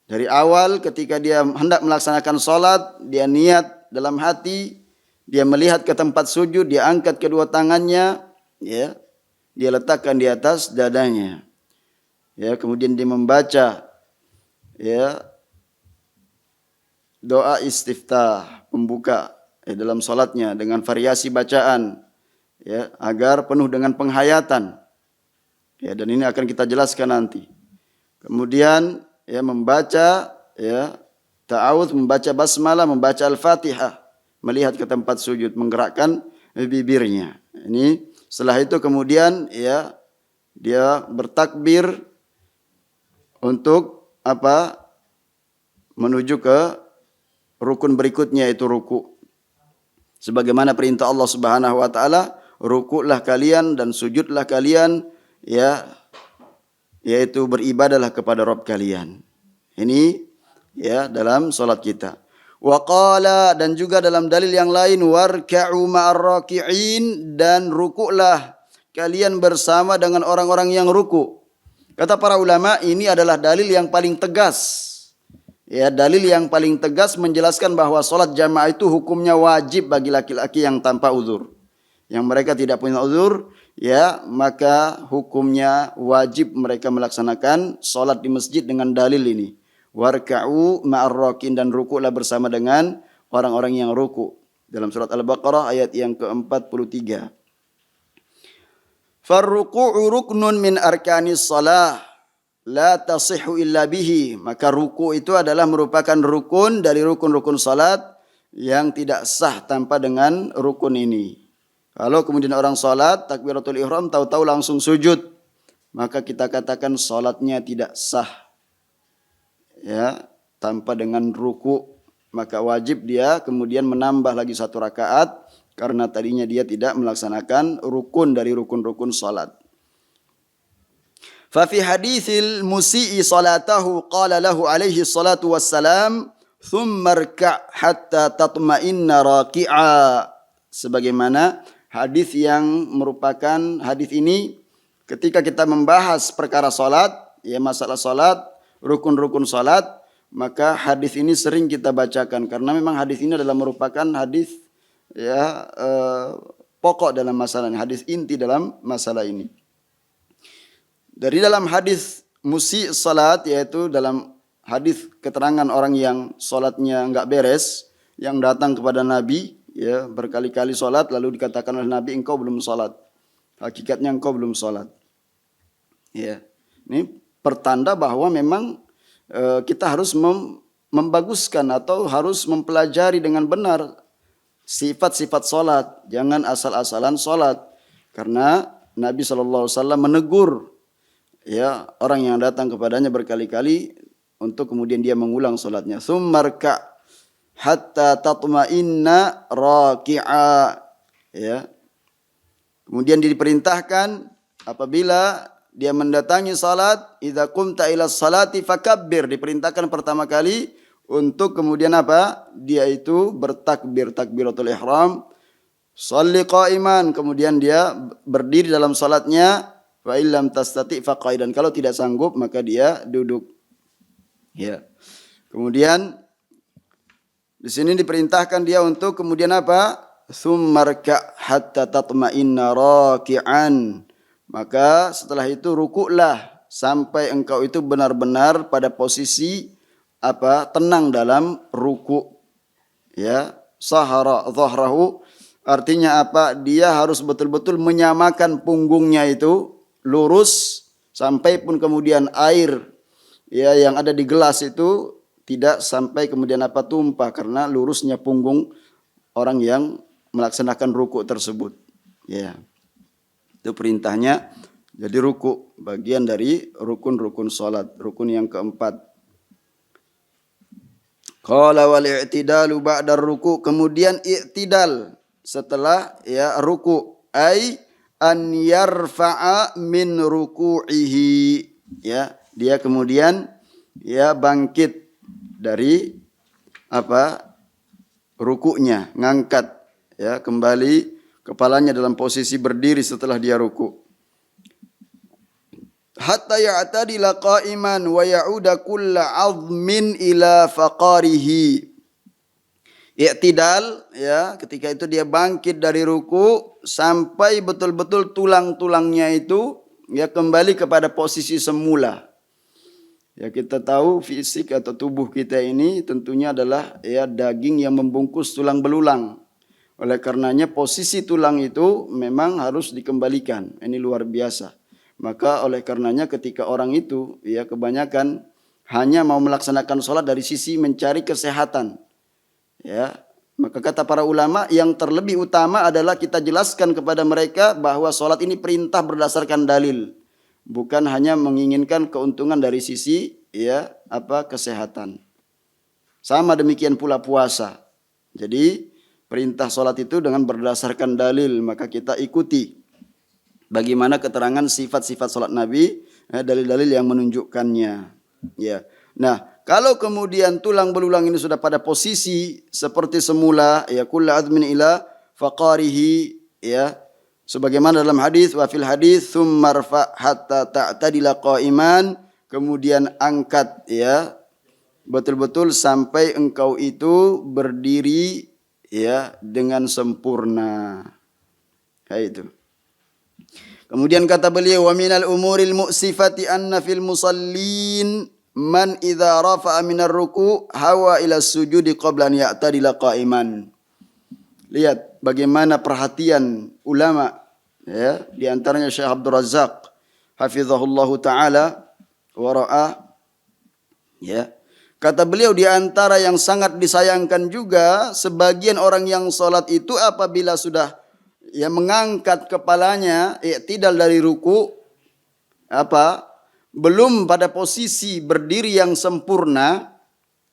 Dari awal ketika dia hendak melaksanakan salat, dia niat dalam hati, dia melihat ke tempat sujud, dia angkat kedua tangannya, dia letakkan di atas dadanya. Kemudian dia membaca doa istiftah, pembuka dalam salatnya dengan variasi bacaan, agar penuh dengan penghayatan. Dan ini akan kita jelaskan nanti. Kemudian membaca ta'awudz, membaca basmalah, membaca Al-Fatihah, melihat ke tempat sujud, menggerakkan bibirnya. Ini setelah itu kemudian dia bertakbir untuk menuju ke rukun berikutnya, yaitu ruku. Sebagaimana perintah Allah Subhanahu wa taala, rukuklah kalian dan sujudlah kalian, yaitu beribadahlah kepada Rabb kalian. Ini dalam salat kita. Wa qala, dan juga dalam dalil yang lain, warka'u ma'ar raki'in, dan rukuklah kalian bersama dengan orang-orang yang ruku. Kata para ulama, ini adalah dalil yang paling tegas. Dalil yang paling tegas menjelaskan bahwa salat jamaah itu hukumnya wajib bagi laki-laki yang tanpa uzur. Yang mereka tidak punya uzur, maka hukumnya wajib mereka melaksanakan salat di masjid dengan dalil ini. Warka'u ma'ar rakin, dan rukuklah bersama dengan orang-orang yang ruku. Dalam surat Al-Baqarah ayat yang ke-43. Farruku'u ruknun min arkanis salah, la tasihhu illa bihi. Maka ruku itu adalah merupakan rukun dari rukun-rukun salat yang tidak sah tanpa dengan rukun ini. Kalau kemudian orang salat takbiratul ihram tahu-tahu langsung sujud, maka kita katakan salatnya tidak sah. Tanpa dengan ruku, maka wajib dia kemudian menambah lagi 1 rakaat karena tadinya dia tidak melaksanakan rukun dari rukun-rukun salat. Fa fi haditsil musii salatahu qala lahu alaihi salatu wassalam thumma rka' hatta tatma'inna raki'a. Sebagaimana hadis yang merupakan hadis ini ketika kita membahas perkara salat, ya masalah salat, rukun-rukun salat, maka hadis ini sering kita bacakan karena memang hadis ini adalah merupakan hadis ya pokok dalam masalah ini, hadis inti dalam masalah ini. Dari dalam hadis musi salat, yaitu dalam hadis keterangan orang yang salatnya enggak beres, yang datang kepada Nabi, ya berkali-kali salat lalu dikatakan oleh Nabi, engkau belum salat. Hakikatnya engkau belum salat. Ya. Ini pertanda bahwa memang kita harus membaguskan atau harus mempelajari dengan benar sifat-sifat salat. Jangan asal-asalan salat. Karena Nabi SAW menegur ya orang yang datang kepadanya berkali-kali untuk kemudian dia mengulang salatnya. Tsummarka hatta tatma'inna raki'a, ya. Kemudian diperintahkan apabila dia mendatangi salat, idza qumta ila salati fakabbir, diperintahkan pertama kali untuk kemudian apa? Dia itu bertakbir, takbiratul ihram, shalli qa'iman, kemudian dia berdiri dalam salatnya, fa illam tastati faqaidan, kalau tidak sanggup maka dia duduk. Ya. Kemudian di sini diperintahkan dia untuk kemudian apa? Tsummarka hatta tatma'inna raki'an. Maka setelah itu rukuklah sampai engkau itu benar-benar pada posisi apa? Tenang dalam ruku'. Ya, sahara dhahrahu, artinya apa? Dia harus betul-betul menyamakan punggungnya itu lurus sampai pun kemudian air ya yang ada di gelas itu tidak sampai kemudian apa? Tumpah, karena lurusnya punggung orang yang melaksanakan ruku tersebut. Ya. Itu perintahnya. Jadi ruku bagian dari rukun-rukun salat, rukun yang keempat. Qala wal i'tidalu ba'da ruku, kemudian i'tidal setelah ya ruku, ai an yarfa'a min ruku'ihi, ya, dia kemudian ya bangkit dari apa? Rukunya, ngangkat ya kembali kepalanya dalam posisi berdiri setelah dia ruku. Hatta ya'tadila qa'iman wa ya'uda kulla 'azmin ila faqarihi. I'tidal ya, ketika itu dia bangkit dari ruku sampai betul-betul tulang-tulangnya itu ya kembali kepada posisi semula. Ya, kita tahu fisik atau tubuh kita ini tentunya adalah ya daging yang membungkus tulang belulang. Oleh karenanya posisi tulang itu memang harus dikembalikan. Ini luar biasa. Maka oleh karenanya ketika orang itu ya kebanyakan hanya mau melaksanakan sholat dari sisi mencari kesehatan. Ya, maka kata para ulama yang terlebih utama adalah kita jelaskan kepada mereka bahwa sholat ini perintah berdasarkan dalil. Bukan hanya menginginkan keuntungan dari sisi ya apa kesehatan. Sama demikian pula puasa. Jadi perintah sholat itu dengan berdasarkan dalil, maka kita ikuti bagaimana keterangan sifat-sifat sholat Nabi, dalil-dalil yang menunjukkannya. Ya. Nah, kalau kemudian tulang belulang ini sudah pada posisi seperti semula, ya kullu admin ila faqarihi, ya. Sebagaimana dalam hadis, wa fil hadis tsummarfa hatta ta'tadila qa'iman, kemudian angkat ya betul-betul sampai engkau itu berdiri ya dengan sempurna. Kayak itu. Kemudian kata beliau, wa minal umuril mu'sifati anna fil musallin man idza rafa'a minar ruku' hawa ila sujudi qabla an ya'tadila qa'iman. Lihat bagaimana perhatian ulama ya, di antaranya Syekh Abdul Razzaq hafizahullahu taala wa ra'ah, ya. Kata beliau di antara yang sangat disayangkan juga sebagian orang yang salat itu apabila sudah ya mengangkat kepalanya i'tidal dari ruku, apa? Belum pada posisi berdiri yang sempurna,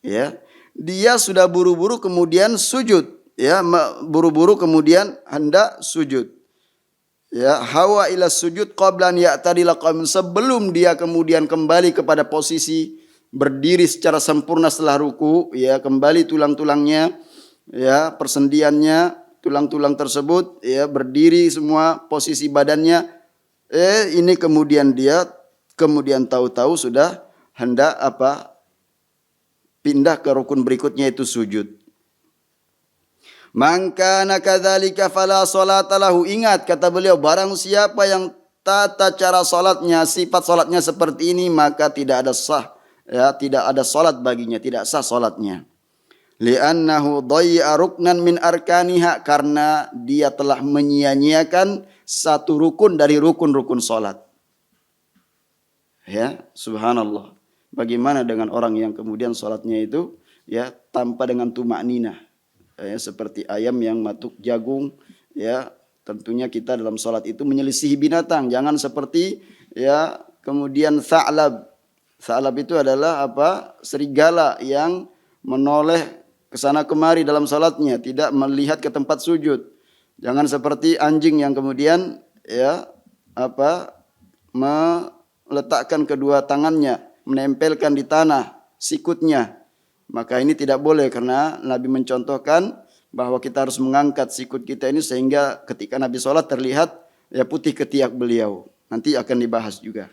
ya. Dia sudah buru-buru kemudian sujud. Ya, buru-buru kemudian hendak sujud. Ya, hawa ila sujud qabla an ya'tadila qa'iman, sebelum dia kemudian kembali kepada posisi berdiri secara sempurna setelah ruku, ya, kembali tulang-tulangnya, ya, persendiannya, tulang-tulang tersebut ya berdiri semua posisi badannya. Ini kemudian dia tahu-tahu sudah hendak pindah ke rukun berikutnya itu sujud. Man kana kadzalika fala sholata lahu. Ingat kata beliau, barang siapa yang tata cara salatnya, sifat salatnya seperti ini, maka tidak ada sah, ya, tidak ada salat baginya, tidak sah salatnya. Li'annahu dhayya ruknan min arkaniha, karena dia telah menyia-nyiakan satu rukun dari rukun-rukun salat. Ya, subhanallah. Bagaimana dengan orang yang kemudian salatnya itu ya tanpa dengan tumakninah, ya, seperti ayam yang matuk jagung, ya. Tentunya kita dalam salat itu menyelisihi binatang, jangan seperti ya kemudian tha'lab. Tha'lab itu adalah serigala yang menoleh ke sana kemari dalam salatnya, tidak melihat ke tempat sujud. Jangan seperti anjing yang kemudian ya meletakkan kedua tangannya, menempelkan di tanah sikutnya. Maka ini tidak boleh, karena Nabi mencontohkan bahwa kita harus mengangkat sikut kita ini sehingga ketika Nabi sholat terlihat ya putih ketiak beliau. Nanti akan dibahas juga.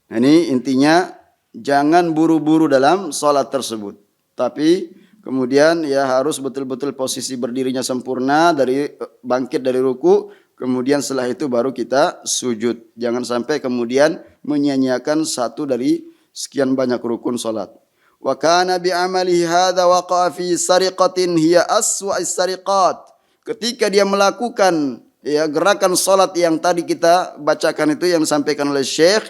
Nah, ini intinya jangan buru-buru dalam sholat tersebut. Tapi kemudian ya harus betul-betul posisi berdirinya sempurna, dari bangkit dari ruku. Kemudian setelah itu baru kita sujud. Jangan sampai kemudian menyia-nyiakan satu dari sekian banyak rukun sholat. Wa kana bi amalihi hadza waqa'a fi sariqatin hiya aswa'is sariqat. Ketika dia melakukan ya gerakan salat yang tadi kita bacakan itu yang disampaikan oleh Syekh,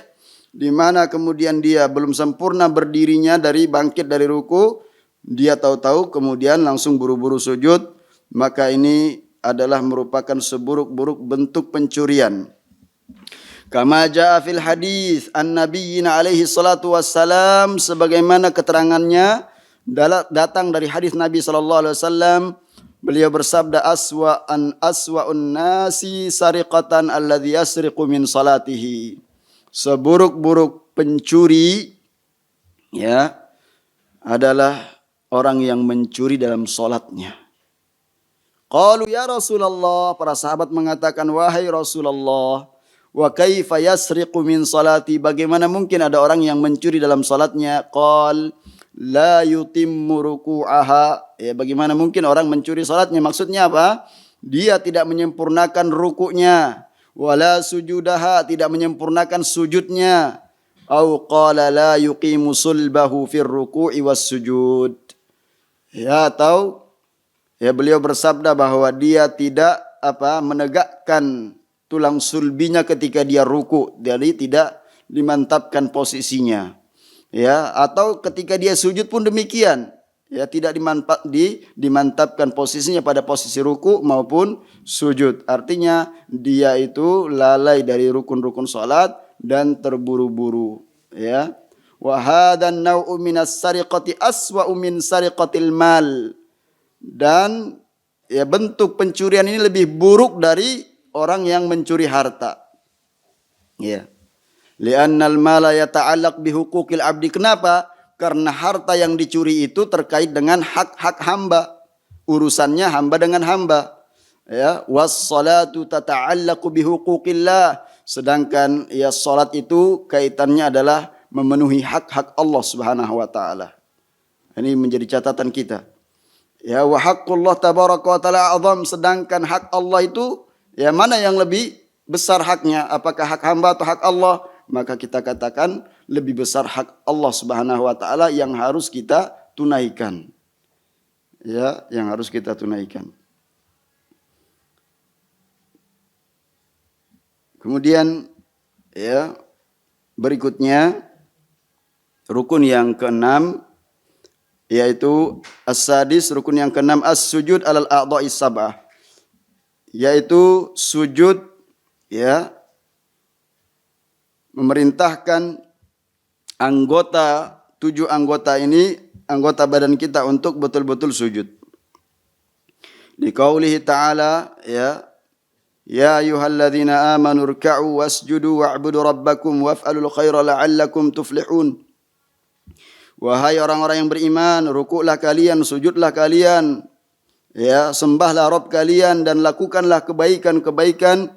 di mana kemudian dia belum sempurna berdirinya dari bangkit dari ruku, dia tahu-tahu kemudian langsung buru-buru sujud, maka ini adalah merupakan seburuk-buruk bentuk pencurian. Kama jaa fil hadis an-nabiyyin alaihi salatu wassalam, sebagaimana keterangannya datang dari hadis Nabi sallallahu alaihi wasallam, beliau bersabda, aswa'un nasi sariqatan alladhi yasriqu min salatihi. Seburuk-buruk pencuri ya adalah orang yang mencuri dalam salatnya. Qalu ya Rasulullah, para sahabat mengatakan, wahai Rasulullah, wa kaifa yasriqu min salati, bagaimana mungkin ada orang yang mencuri dalam salatnya? Qal la yutimmu ruku'aha, ya bagaimana mungkin orang mencuri salatnya? Maksudnya apa? Dia tidak menyempurnakan rukuknya, wala sujudaha, tidak menyempurnakan sujudnya. Au qala la yuqimu sulbahu fir ruku'i was sujud. Ya, atau ya beliau bersabda bahwa dia tidak menegakkan tulang sulbinya ketika dia ruku, jadi tidak dimantapkan posisinya. Ya, atau ketika dia sujud pun demikian. Ya, tidak dimantapkan posisinya pada posisi ruku maupun sujud. Artinya dia itu lalai dari rukun-rukun salat dan terburu-buru, ya. Wa hadan nau'u minas sariqati aswa'u min sariqatil mal. Dan ya bentuk pencurian ini lebih buruk dari orang yang mencuri harta. Ya. Li'annal mala yata'allaq bihuquqil abdi. Kenapa? Karena harta yang dicuri itu terkait dengan hak-hak hamba. Urusannya hamba dengan hamba. Ya, was-salatu tata'allaqu bihuquqillah. Sedangkan ya salat itu kaitannya adalah memenuhi hak-hak Allah Subhanahu wa taala. Ini menjadi catatan kita. Ya, wa haqqullah tabaraka wa taala azam, sedangkan hak Allah itu ya mana yang lebih besar haknya? Apakah hak hamba atau hak Allah? Maka kita katakan lebih besar hak Allah Subhanahu wa taala yang harus kita tunaikan. Ya, yang harus kita tunaikan. Kemudian ya berikutnya rukun yang keenam, yaitu as-sadis, rukun yang keenam, as-sujud alal a'dha'i sab'ah, yaitu sujud ya memerintahkan anggota, 7 anggota ini, anggota badan kita untuk betul-betul sujud. Di qaulihi ta'ala ya ayyuhalladzina amanu ruk'u wasjudu wa'budu rabbakum waf'alul khaira la'allakum tuflihun. Wahai orang-orang yang beriman, rukuklah kalian, sujudlah kalian, Ya, sembahlah Rabb kalian dan lakukanlah kebaikan-kebaikan.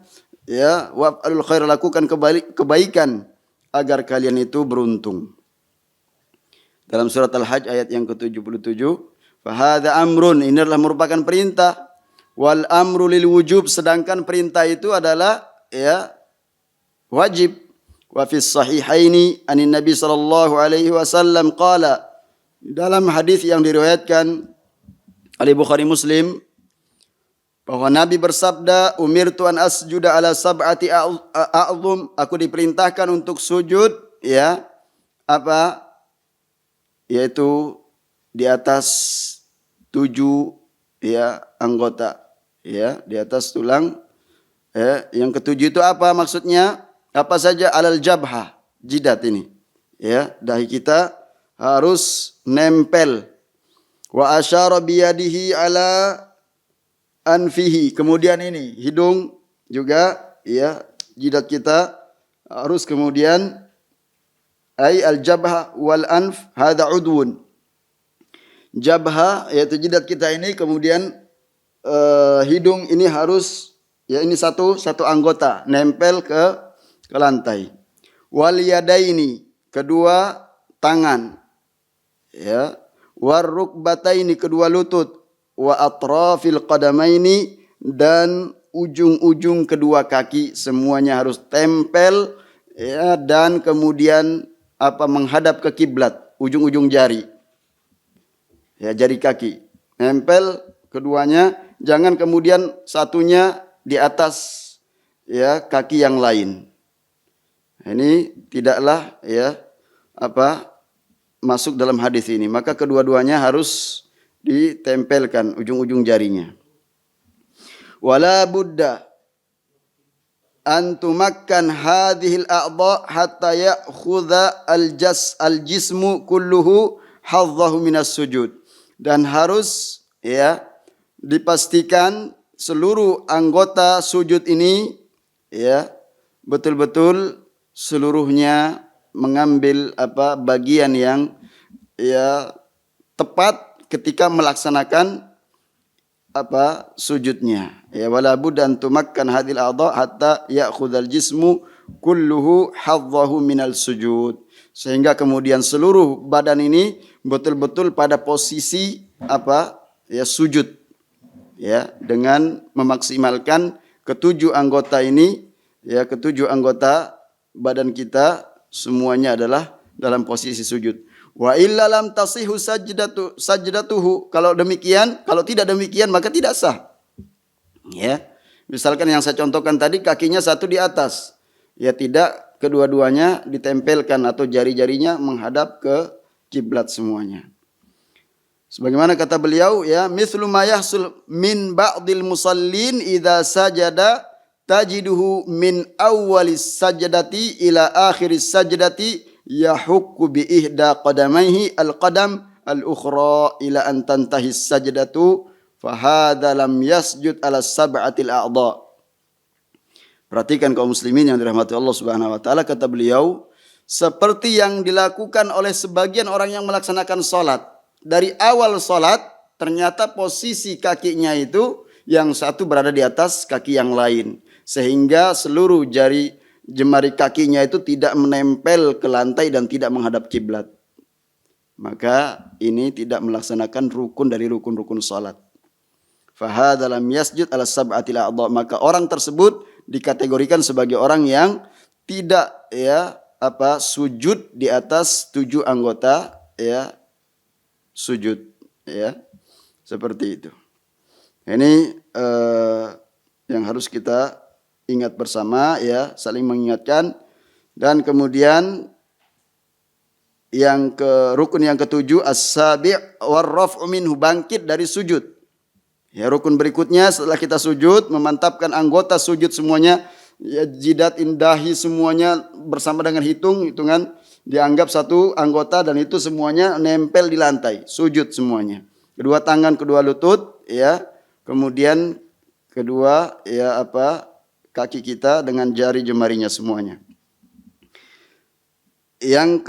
Ya, wa'alul khair, lakukan kebaikan agar kalian itu beruntung. Dalam surat Al-Hajj ayat yang ke-77, fahadha amrun, ini adalah merupakan perintah. Wal amru lil wujub, sedangkan perintah itu adalah ya wajib. Wa fis sahihaini anin Nabi sallallahu alaihi wasallam qala, dalam hadis yang diriwayatkan oleh Bukhari Muslim bahwa Nabi bersabda, umirtu an asjuda ala sab'ati a'zum, aku diperintahkan untuk sujud ya apa, yaitu di atas 7 ya anggota, ya di atas tulang. Yang ketujuh itu apa maksudnya? Apa saja? Alal jabhah, jidat ini. Ya, dahi kita harus nempel. Wa asyara biyadihi ala anfihi. Kemudian ini hidung juga, ya jidat kita harus kemudian ay al jabhah wal anf hadza udwun. Jabhah yaitu jidat kita ini, kemudian hidung ini harus, ya ini satu anggota nempel ke lantai. Wal yadaini, kedua tangan. Ya. War rukbataini, kedua lutut. Wa atrafil qadamaini, dan ujung-ujung kedua kaki semuanya harus tempel ya, dan kemudian menghadap ke kiblat, ujung-ujung jari. Ya, jari kaki nempel keduanya, jangan kemudian satunya di atas ya kaki yang lain. Ini tidaklah ya masuk dalam hadis ini. Maka kedua-duanya harus ditempelkan ujung-ujung jarinya. Wala budda an tumakkan hadhil a'dha hatta ya'khudha al-jismu kulluhu hadzahu minas sujud. Dan harus ya dipastikan seluruh anggota sujud ini ya betul-betul seluruhnya mengambil bagian yang ya tepat ketika melaksanakan sujudnya. Ya wala budan tumakkan hadil a'dha hatta ya'khudhal jismu kulluhu hadzahu minal sujud. Sehingga kemudian seluruh badan ini betul-betul pada posisi ya sujud. Ya, dengan memaksimalkan ketujuh anggota ini, ya ketujuh anggota badan kita semuanya adalah dalam posisi sujud. Wa illa lam tasihu sajdatuhu. Kalau tidak demikian maka tidak sah. Ya. Misalkan yang saya contohkan tadi, kakinya satu di atas. Ya tidak kedua-duanya ditempelkan atau jari-jarinya menghadap ke kiblat semuanya. Sebagaimana kata beliau, ya mithlu ma yahsul min ba'dil musallin idza sajada tajiduhu min awwalis sajdati ila akhiris sajdati yahukku bi ihda qadamaihi al-qadam al-ukhra ila an tantahi sajdatu fa hadza lam yasjud ala sab'atil a'dha. Perhatikan kaum muslimin yang dirahmati Allah Subhanahu wa taala, kata beliau, seperti yang dilakukan oleh sebagian orang yang melaksanakan salat. Dari awal salat ternyata posisi kakinya itu yang satu berada di atas kaki yang lain, sehingga seluruh jemari kakinya itu tidak menempel ke lantai dan tidak menghadap kiblat. Maka ini tidak melaksanakan rukun dari rukun-rukun salat. Fahadza lam yasjud ala sab'atil a'dha. Maka orang tersebut dikategorikan sebagai orang yang tidak sujud di atas 7 anggota ya sujud, ya seperti itu. Ini yang harus kita ingat bersama, ya saling mengingatkan. Dan kemudian rukun yang ketujuh as-sabi' war-raf'u minhu, bangkit dari sujud. Ya, rukun berikutnya setelah kita sujud, memantapkan anggota sujud semuanya, ya jidat, dahi semuanya bersama dengan hitungan dianggap satu anggota, dan itu semuanya nempel di lantai, sujud semuanya. Kedua tangan, kedua lutut, ya. Kemudian kedua kaki kita dengan jari jemarinya semuanya. Yang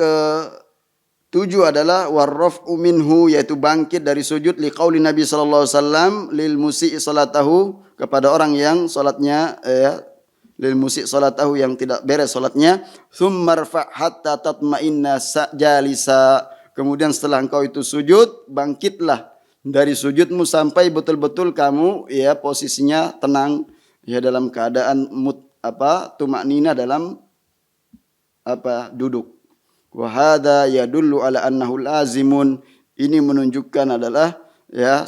7 adalah warraf'u minhu, yaitu bangkit dari sujud, liqauli Nabi sallallahu alaihi wasallam lil musii salatahu, kepada orang yang salatnya lil musii salatahu, yang tidak beres salatnya, tsummarfa hatta tatma'inna jalisa, kemudian setelah engkau itu sujud, bangkitlah dari sujudmu sampai betul-betul kamu posisinya tenang, dalam keadaan tumaknina, dalam duduk. Wa hadza yadullu ala annahu lazimun, ini menunjukkan adalah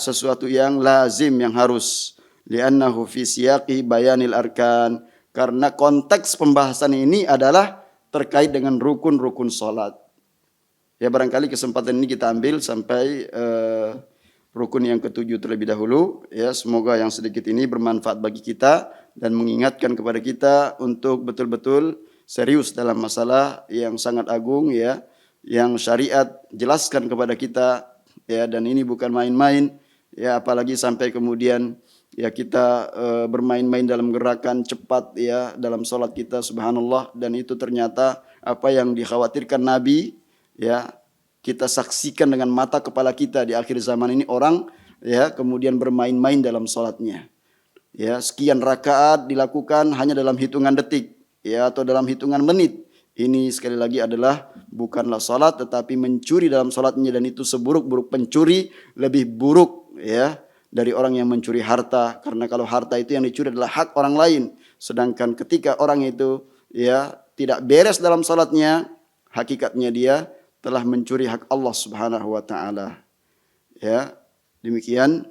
sesuatu yang lazim, yang harus, li'annahu fi siyaqi bayanil arkan, karena konteks pembahasan ini adalah terkait dengan rukun-rukun salat. Barangkali kesempatan ini kita ambil sampai rukun yang ketujuh terlebih dahulu. Semoga yang sedikit ini bermanfaat bagi kita dan mengingatkan kepada kita untuk betul-betul serius dalam masalah yang sangat agung, yang syariat jelaskan kepada kita, dan ini bukan main-main, apalagi sampai kemudian kita bermain-main dalam gerakan cepat dalam sholat kita, subhanallah, dan itu ternyata apa yang dikhawatirkan Nabi, kita saksikan dengan mata kepala kita di akhir zaman ini, orang kemudian bermain-main dalam sholatnya. Sekian rakaat dilakukan hanya dalam hitungan detik, atau dalam hitungan menit. Ini sekali lagi adalah bukanlah salat, tetapi mencuri dalam salatnya, dan itu seburuk-buruk pencuri, lebih buruk dari orang yang mencuri harta, karena kalau harta itu yang dicuri adalah hak orang lain, sedangkan ketika orang itu tidak beres dalam salatnya, hakikatnya dia telah mencuri hak Allah Subhanahu wa taala. Demikian.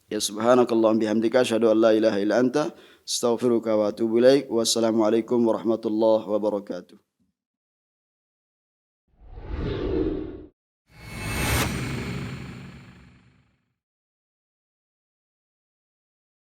Subhanakallahumma bihamdika asyhadu an la ilaha illa anta astaghfiruka wa atubu ilaik. Wassalamualaikum warahmatullahi wabarakatuh.